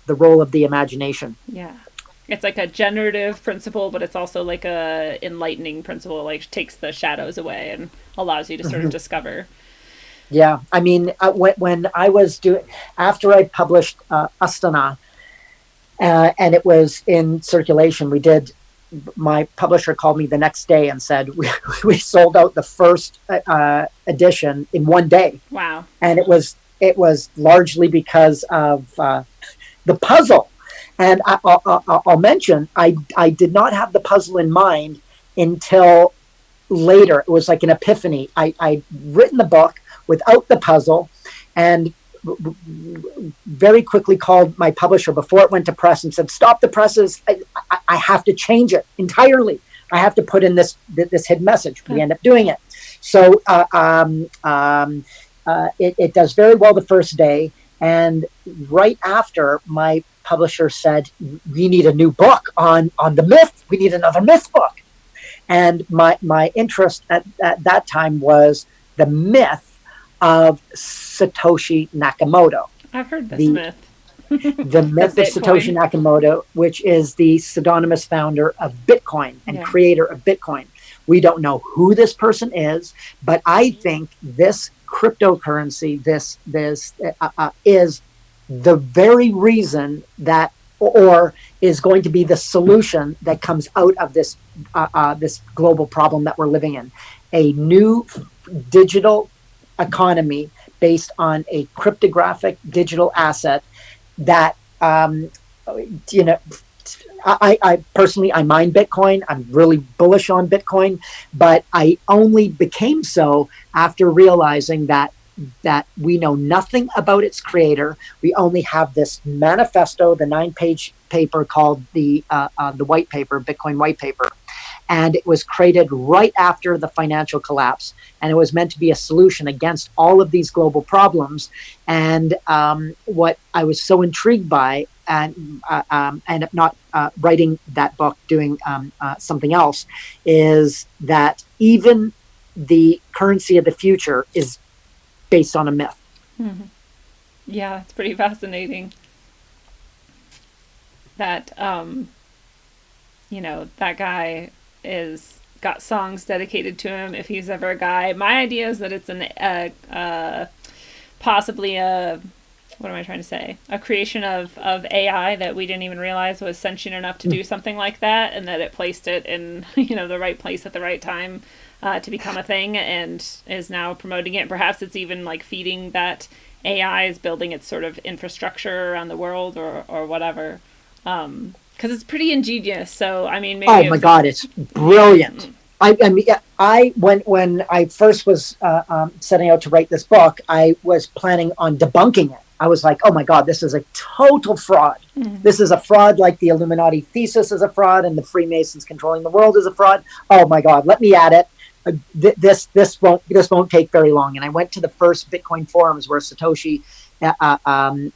role of the imagination. Yeah. It's like a generative principle, but it's also like a enlightening principle, like takes the shadows away and allows you to sort of discover. Yeah, I mean, when I was after I published Astana, and it was in circulation, my publisher called me the next day and said, we sold out the first edition in one day. Wow. And it was largely because of the puzzle. And I'll mention, I did not have the puzzle in mind until later. It was like an epiphany. I'd written the book without the puzzle, and very quickly called my publisher before it went to press and said, stop the presses. I have to change it entirely. I have to put in this hidden message. We end up doing it. So it does very well the first day. And right after, my publisher said, we need a new book on the myth. We need another myth book. And my interest at that time was the myth of Satoshi Nakamoto. I've heard this myth. The myth of Satoshi Nakamoto, which is the pseudonymous founder of Bitcoin and creator of Bitcoin. We don't know who this person is, but I think this cryptocurrency, this is the very reason that, or is going to be the solution that comes out of this this global problem that we're living in. A new digital economy based on a cryptographic digital asset that, you know, I personally, I mine Bitcoin. I'm really bullish on Bitcoin, but I only became so after realizing that we know nothing about its creator. We only have this manifesto, the 9-page paper called the white paper, Bitcoin white paper. And it was created right after the financial collapse. And it was meant to be a solution against all of these global problems. And what I was so intrigued by, and not writing that book, doing something else, is that even the currency of the future is based on a myth. Mm-hmm. Yeah, it's pretty fascinating. That you know, that guy is got songs dedicated to him if he's ever a guy. My idea is that it's possibly a, what am I trying to say? A creation of AI that we didn't even realize was sentient enough to do something like that, and that it placed it in, you know, the right place at the right time to become a thing, and is now promoting it. Perhaps it's even like feeding that AI is building its sort of infrastructure around the world, or whatever. Because it's pretty ingenious. So I mean, maybe. Oh my God, it's brilliant. I mean, when I first was setting out to write this book, I was planning on debunking it. I was like, oh my God, this is a total fraud. Mm-hmm. This is a fraud, like the Illuminati thesis is a fraud, and the Freemasons controlling the world is a fraud. Oh my God, let me at it. This won't take very long. And I went to the first Bitcoin forums where Satoshi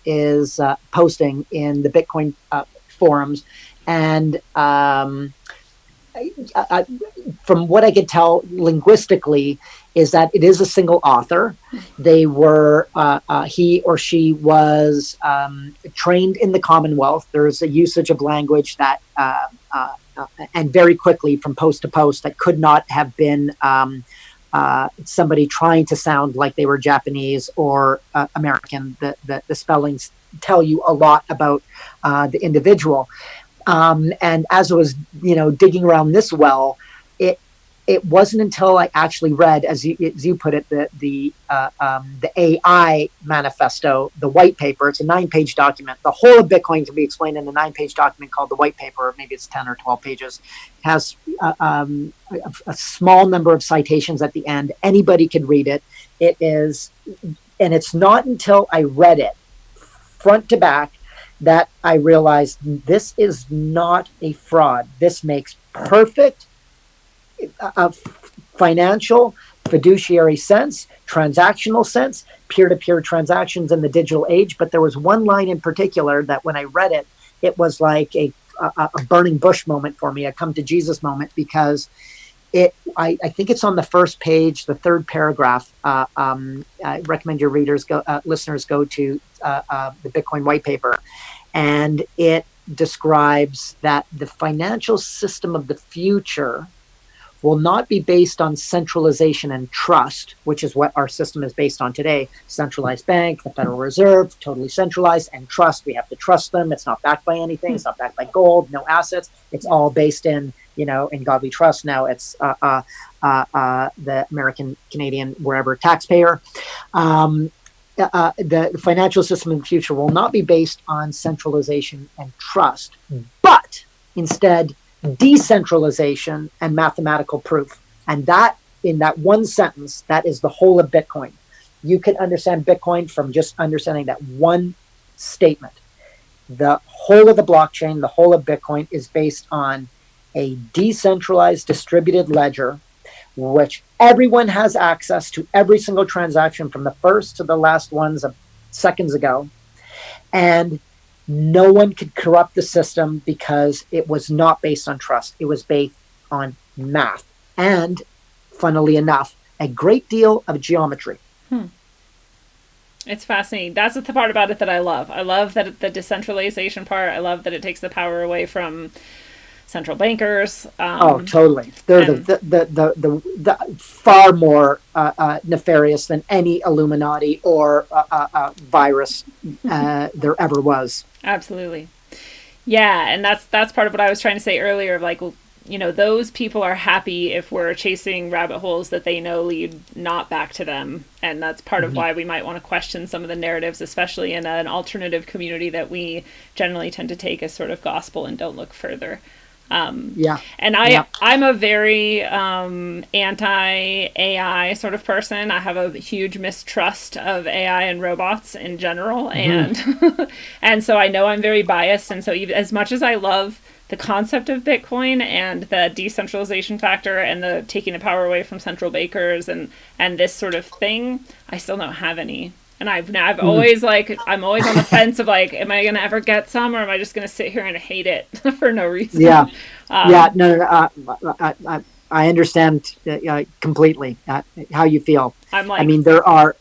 is posting in the Bitcoin forums, and from what I could tell linguistically, is that it is a single author. They were, he or she was trained in the Commonwealth. There's a usage of language that, and very quickly from post to post, that could not have been somebody trying to sound like they were Japanese or American. The spellings tell you a lot about the individual. And as I was, digging around this well, it wasn't until I actually read, as you put it, the AI manifesto, the white paper. It's a 9-page document. The whole of Bitcoin can be explained in a 9-page document called the white paper, or maybe it's 10 or 12 pages. It has a small number of citations at the end. Anybody could read it. It is, and it's not until I read it front to back that I realized this is not a fraud. This makes perfect financial, fiduciary sense, transactional sense, peer-to-peer transactions in the digital age. But there was one line in particular that when I read it, it was like a burning bush moment for me, a come to Jesus moment, because I think it's on the first page, the third paragraph. I recommend your listeners go to the Bitcoin white paper, and it describes that the financial system of the future will not be based on centralization and trust, which is what our system is based on today. Centralized bank, the Federal Reserve, totally centralized, and trust. We have to trust them. It's not backed by anything. It's not backed by gold, no assets. It's all based in, in God we trust. Now it's the American, Canadian, wherever taxpayer. The financial system in the future will not be based on centralization and trust, but instead decentralization and mathematical proof. And that, in that one sentence, that is the whole of Bitcoin. You can understand Bitcoin from just understanding that one statement. The whole of the blockchain, the whole of Bitcoin is based on a decentralized distributed ledger, which everyone has access to every single transaction from the first to the last ones of seconds ago. And no one could corrupt the system because it was not based on trust. It was based on math and, funnily enough, a great deal of geometry. It's fascinating. That's the part about it that I love. I love that the decentralization part. I love that it takes the power away from central bankers. Oh, totally. They're the far more nefarious than any Illuminati or virus there ever was. Absolutely. Yeah, and that's part of what I was trying to say earlier. Like, those people are happy if we're chasing rabbit holes that they know lead not back to them, and that's part of why we might want to question some of the narratives, especially in an alternative community that we generally tend to take as sort of gospel and don't look further. And I'm a very anti-AI sort of person. I have a huge mistrust of AI and robots in general, and and so I know I'm very biased. And so even, as much as I love the concept of Bitcoin and the decentralization factor and the taking the power away from central bankers and this sort of thing, I still don't have any. And I've always I'm always on the fence of like, am I going to ever get some, or am I just going to sit here and hate it for no reason? Yeah. No. I understand completely how you feel. I'm like, I mean, there are,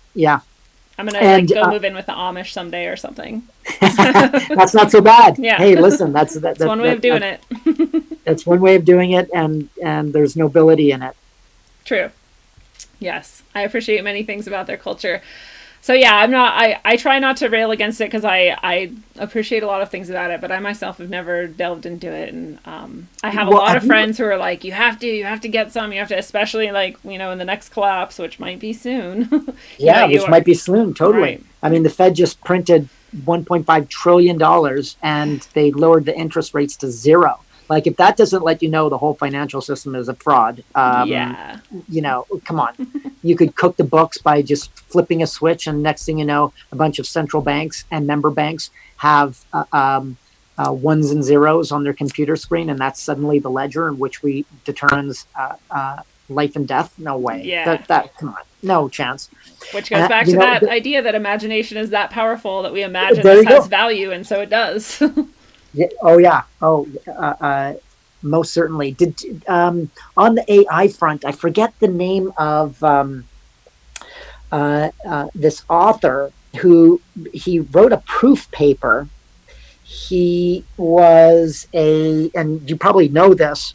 I'm going to go move in with the Amish someday or something. That's not so bad. Yeah. Hey, listen, that's one way of doing it. That's one way of doing it, and there's nobility in it. True. Yes. I appreciate many things about their culture. So yeah, I try not to rail against it because I appreciate a lot of things about it, but I myself have never delved into it. And I have a lot of friends who are like, you have to get some, you have to, especially like, in the next collapse, which might be soon. Which might be soon. Totally. Right. I mean, the Fed just printed $1.5 trillion and they lowered the interest rates to 0. Like, if that doesn't let you know the whole financial system is a fraud, come on. You could cook the books by just flipping a switch, and next thing you know, a bunch of central banks and member banks have ones and zeros on their computer screen, and that's suddenly the ledger in which we determines life and death. No way. Yeah. That come on. No chance. Which goes back to that idea that imagination is that powerful, that we imagine this has value, and so it does. Yeah. Oh, yeah. Oh, most certainly. Did on the AI front, I forget the name of this author who he wrote a proof paper. He was and you probably know this.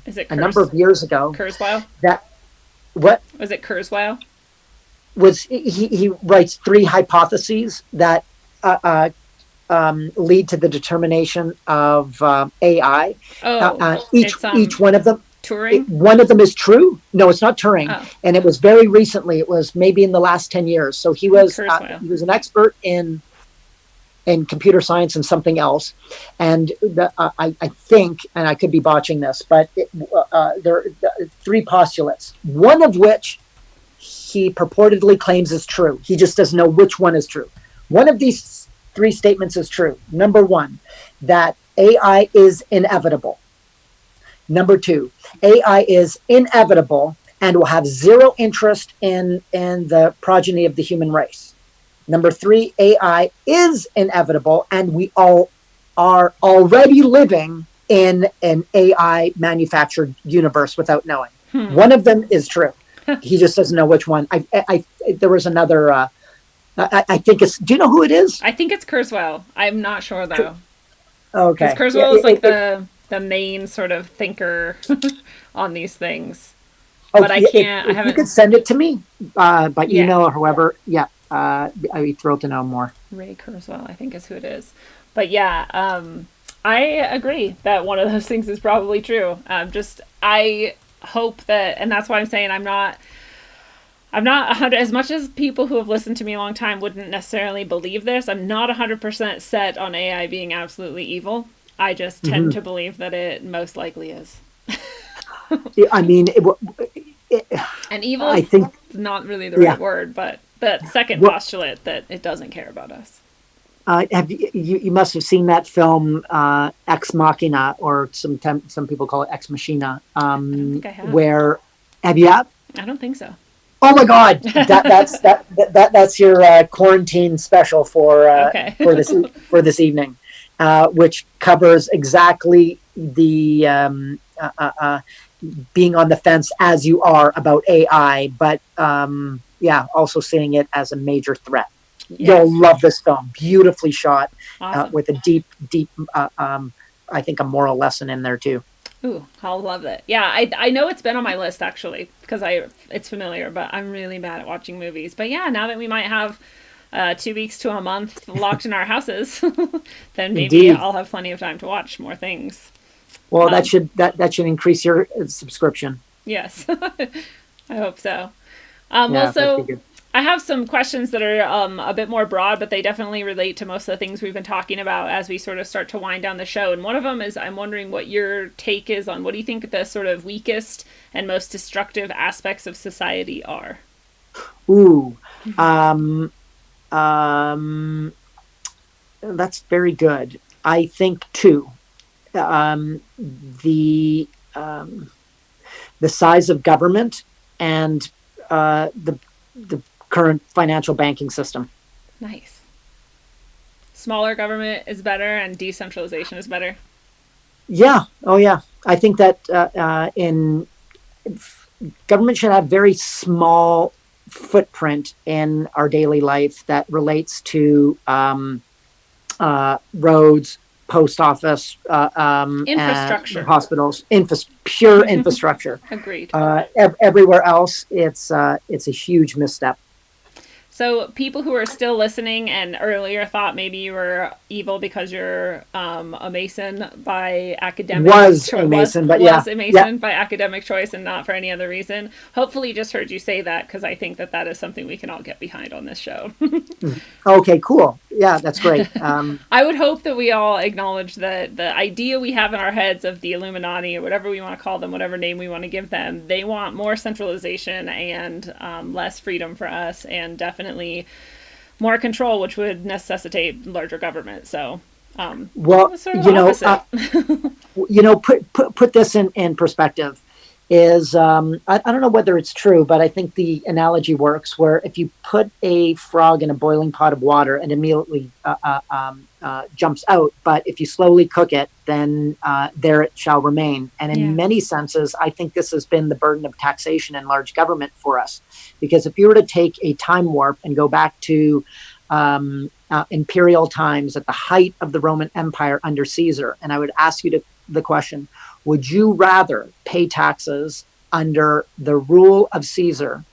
Is it a number of years ago? Kurzweil? What was it? Kurzweil? Was he writes 3 hypotheses that lead to the determination of AI. Each one of them. Turing? One of them is true. No, it's not Turing. Oh. And it was very recently. It was maybe in the last 10 years. So he was an expert in computer science and something else. And I think, and I could be botching this, but there are 3 postulates, one of which he purportedly claims is true. He just doesn't know which one is true. One of these 3 statements is true. Number 1, that AI is inevitable. Number 2, AI is inevitable and will have 0 interest in the progeny of the human race. Number 3, AI is inevitable and we all are already living in an AI manufactured universe without knowing. One of them is true. He just doesn't know which one. There was another. I think it's. Do you know who it is? I think it's Kurzweil. I'm not sure though. Okay. Because Kurzweil is like the main sort of thinker on these things. But I can't. I haven't. You could send it to me by email or however. Yeah. I'd be thrilled to know more. Ray Kurzweil, I think, is who it is. But yeah, I agree that one of those things is probably true. I hope that, and that's why I'm saying I'm not 100, as much as people who have listened to me a long time wouldn't necessarily believe this, I'm not 100% set on AI being absolutely evil. I just tend to believe that it most likely is. I mean, and evil is not really the right word, but the second postulate that it doesn't care about us. You must have seen that film Ex Machina, or some people call it Ex Machina. I don't think I have. Where have you? I don't think so. Oh my God, that's your quarantine special for this evening, which covers exactly the being on the fence as you are about AI, but also seeing it as a major threat. Yes. You'll love this film. Beautifully shot, awesome. with a deep I think, a moral lesson in there too. Ooh, I'll love it. Yeah, I know it's been on my list actually because it's familiar, but I'm really bad at watching movies. But yeah, now that we might have 2 weeks to a month locked in our houses, then maybe Indeed. I'll have plenty of time to watch more things. Well, that should increase your subscription. Yes, I hope so. Yeah, that'd be Also, good. I have some questions that are a bit more broad, but they definitely relate to most of the things we've been talking about as we sort of start to wind down the show. And one of them is I'm wondering what your take is on what do you think the sort of weakest and most destructive aspects of society are? Ooh, um, that's very good. I think too. Um, the the size of government and the current financial banking system. Nice. Smaller government is better and decentralization is better. Yeah. Oh, yeah. I think that in government should have very small footprint in our daily life that relates to roads, post office, Infrastructure. and hospitals, pure infrastructure. Agreed. Everywhere else, it's a huge misstep. So people who are still listening and earlier thought maybe you were evil because you're a Mason by academic Was a Mason by academic choice and not for any other reason. Hopefully, just heard you say that because I think that is something we can all get behind on this show. Okay, cool. Yeah, that's great. I would hope that we all acknowledge that the idea we have in our heads of the Illuminati or whatever we want to call them, whatever name we want to give them, they want more centralization and less freedom for us, and definitely more control, which would necessitate larger government. So, well, sort of put this in perspective. Is I don't know whether it's true, but I think the analogy works. Where if you put a frog in a boiling pot of water and immediately jumps out, but if you slowly cook it, then there it shall remain. And in many senses, I think this has been the burden of taxation and large government for us. Because if you were to take a time warp and go back to imperial times at the height of the Roman Empire under Caesar, and I would ask you the question, would you rather pay taxes under the rule of Caesar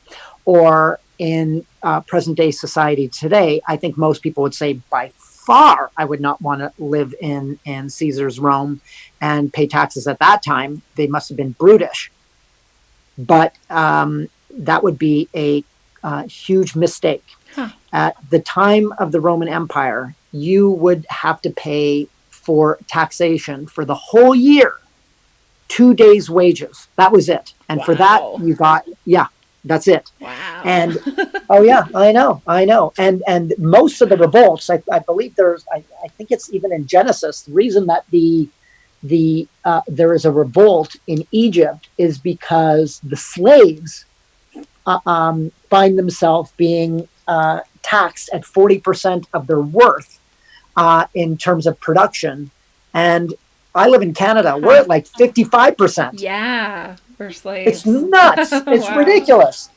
or in present day society today? I think most people would say by far I would not want to live in Caesar's Rome and pay taxes at that time. They must have been brutish. But that would be a huge mistake. Huh. At the time of the Roman Empire, you would have to pay for taxation for the whole year 2 days' wages. That was it. And for that, you got, that's it. Wow. And, oh yeah, I know. And most of the revolts, I believe I think it's even in Genesis, the reason that there is a revolt in Egypt is because the slaves find themselves being taxed at 40% of their worth in terms of production. And I live in Canada. We're at like 55%. Yeah, we're slaves. It's nuts. It's ridiculous.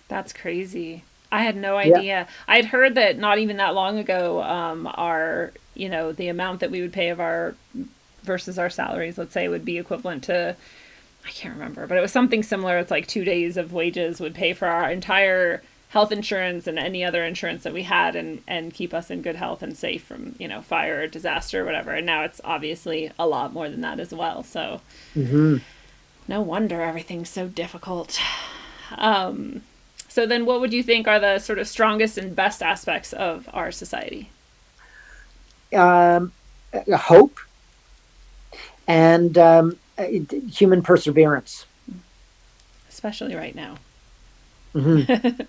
That's crazy. I had no idea. Yeah. I'd heard that not even that long ago, the amount that we would pay of our versus our salaries, let's say, would be equivalent to, I can't remember, but it was something similar. It's like 2 days of wages would pay for our entire health insurance and any other insurance that we had and keep us in good health and safe from, fire or disaster or whatever. And now it's obviously a lot more than that as well. So no wonder everything's so difficult. So then what would you think are the sort of strongest and best aspects of our society? Hope and human perseverance. Especially right now. Mm-hmm.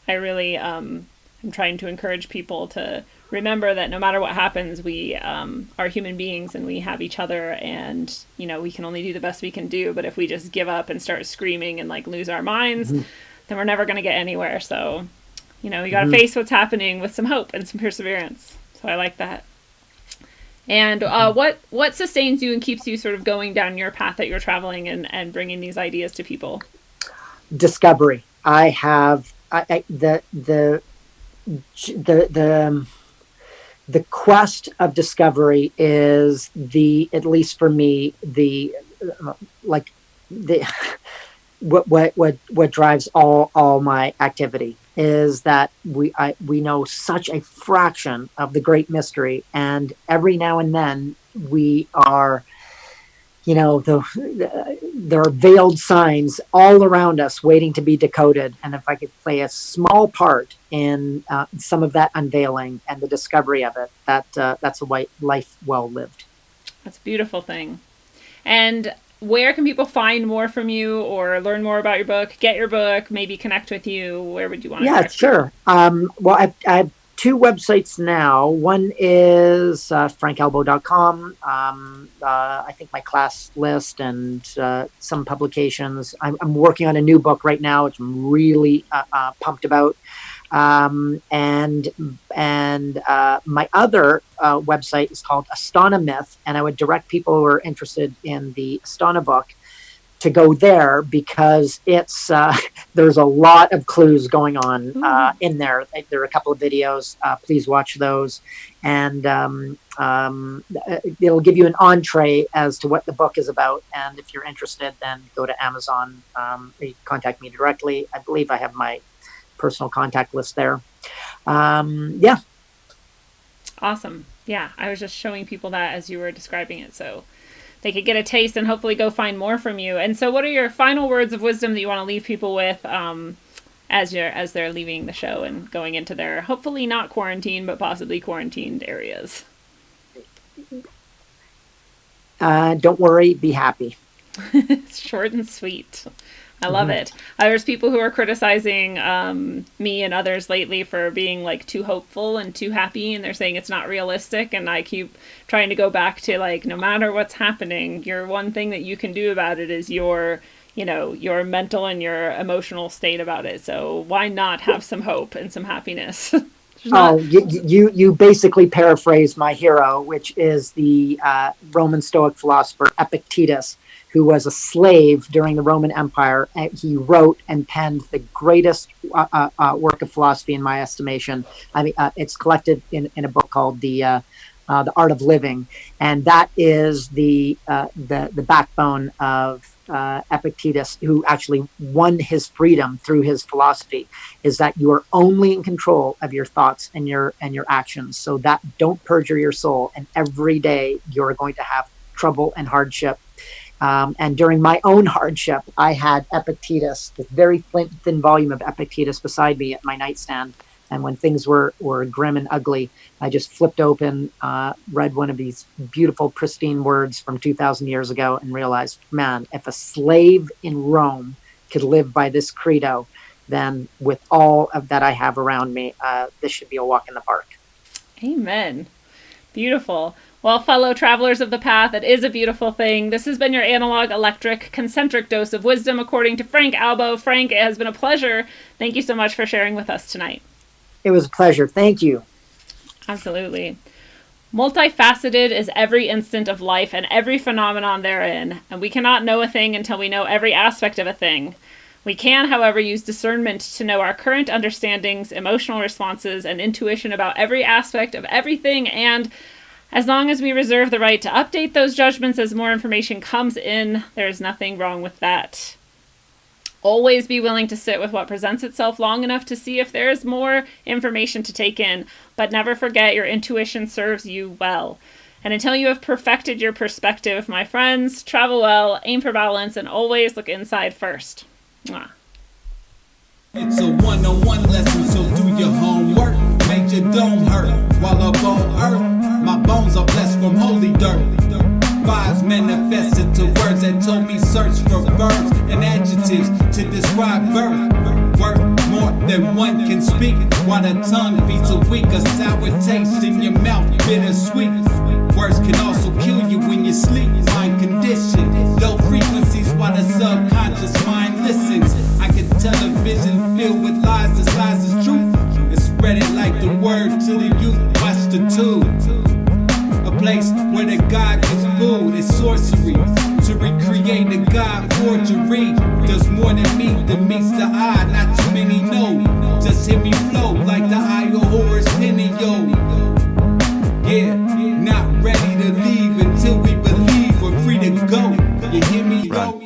I really am trying to encourage people to remember that no matter what happens, we are human beings and we have each other, and we can only do the best we can do. But if we just give up and start screaming and lose our minds, then we're never going to get anywhere. So, we got to face what's happening with some hope and some perseverance. So I like that. And what sustains you and keeps you sort of going down your path that you're traveling and bringing these ideas to people? Discovery. I have the the quest of discovery is at least for me, like the what drives all my activity, is that we know such a fraction of the great mystery, and every now and then we are, there are veiled signs all around us waiting to be decoded. And if I could play a small part in some of that unveiling and the discovery of it, that's a life well lived. That's a beautiful thing. And where can people find more from you, or learn more about your book, get your book, maybe connect with you? Where would you want to Yeah, sure. Well, I've two websites now. One is frankalbo.com. I think my class list and some publications. I'm working on a new book right now, which I'm really pumped about. And my other website is called Astana Myth, and I would direct people who are interested in the Astana book to go there, because it's there's a lot of clues going on in there. There are a couple of videos. Please watch those, and it'll give you an entree as to what the book is about. And if you're interested, then go to Amazon. Contact me directly. I believe I have my personal contact list there. Yeah. Awesome. Yeah, I was just showing people that as you were describing it, so they could get a taste and hopefully go find more from you. And so what are your final words of wisdom that you want to leave people with as they're leaving the show and going into their hopefully not quarantine, but possibly quarantined areas? Don't worry, be happy. It's short and sweet. I love it. There's people who are criticizing me and others lately for being like too hopeful and too happy, and they're saying it's not realistic. And I keep trying to go back to, like, no matter what's happening, your one thing that you can do about it is your mental and your emotional state about it. So why not have some hope and some happiness? You basically paraphrased my hero, which is the Roman Stoic philosopher Epictetus, who was a slave during the Roman Empire. He wrote and penned the greatest work of philosophy, in my estimation. I mean, it's collected in a book called The Art of Living, and that is the backbone of Epictetus, who actually won his freedom through his philosophy. Is that you are only in control of your thoughts and your actions. So that don't perjure your soul, and every day you're going to have trouble and hardship. And during my own hardship, I had Epictetus, this very thin volume of Epictetus, beside me at my nightstand. And when things were grim and ugly, I just flipped open, read one of these beautiful, pristine words from 2,000 years ago, and realized, man, if a slave in Rome could live by this credo, then with all of that I have around me, this should be a walk in the park. Amen. Beautiful. Well, fellow travelers of the path, it is a beautiful thing. This has been your analog, electric, concentric dose of wisdom, according to Frank Albo. Frank, it has been a pleasure. Thank you so much for sharing with us tonight. It was a pleasure. Thank you. Absolutely. Multifaceted is every instant of life and every phenomenon therein, and we cannot know a thing until we know every aspect of a thing. We can, however, use discernment to know our current understandings, emotional responses, and intuition about every aspect of everything, and as long as we reserve the right to update those judgments as more information comes in, there is nothing wrong with that. Always be willing to sit with what presents itself long enough to see if there is more information to take in, but never forget your intuition serves you well. And until you have perfected your perspective, my friends, travel well, aim for balance, and always look inside first. Mwah. It's a one-on-one lesson, so do your homework. Make your dome hurt while up on earth. My bones are blessed from holy dirt. Vibes manifested to words that told me search for verbs and adjectives to describe birth. Worth more than one can speak, while the tongue feeds a weak, a sour taste in your mouth, bittersweet. Words can also kill you when you sleep. Mind condition, low frequencies while the subconscious mind listens. I can television filled with lies disguised as truth, and spread it like the word to the youth. Watch the tube. A place where the God gets booed is sorcery. To recreate the God forgery does more than meets the eye. Not too many know. Just hit me flow like the eye of Horus Penny, yo. Yeah, not ready to leave until we believe we're free to go. You hear me? Run.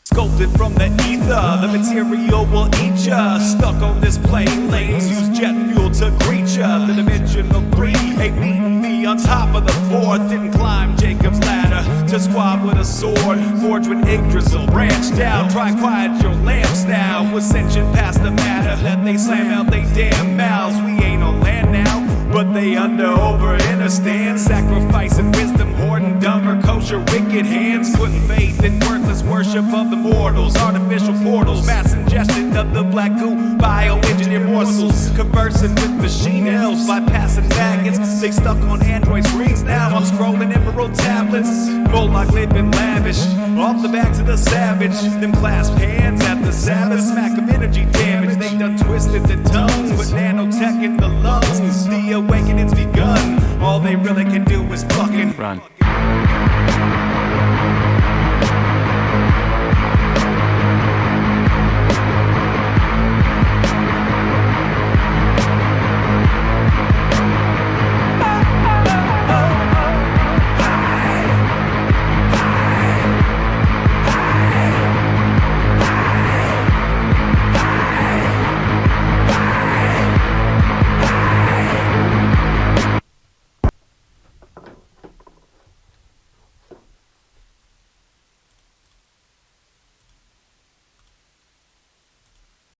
Sculpted from the ether, the material will eat ya. Stuck on this plane, lanes use jet fuel to greet ya. The dimensional three ain't beating me on top of the fourth. Didn't climb Jacob's ladder to squad with a sword. Forged with Yggdrasil, branched out. Try quiet your lamps now. Ascension past the matter that they slam out they damn mouths. We ain't on land now, but they over understand. Sacrificing wisdom, hoarding dumber, kosher, wicked hands. Putting faith in worthless worship of the mortals. Artificial portals, mass ingestion of the black goo. Bioengineered morsels, conversing with machine elves. Bypassing maggots, they stuck on Android screens now. I'm scrolling emerald tablets. Moloch living lavish, off the backs of the savage. Them clasped hands at the Sabbath. Smack of energy damage, they done twisted the tongues. With nanotech in the lungs, the awakening's begun. All they really can do is fucking Run.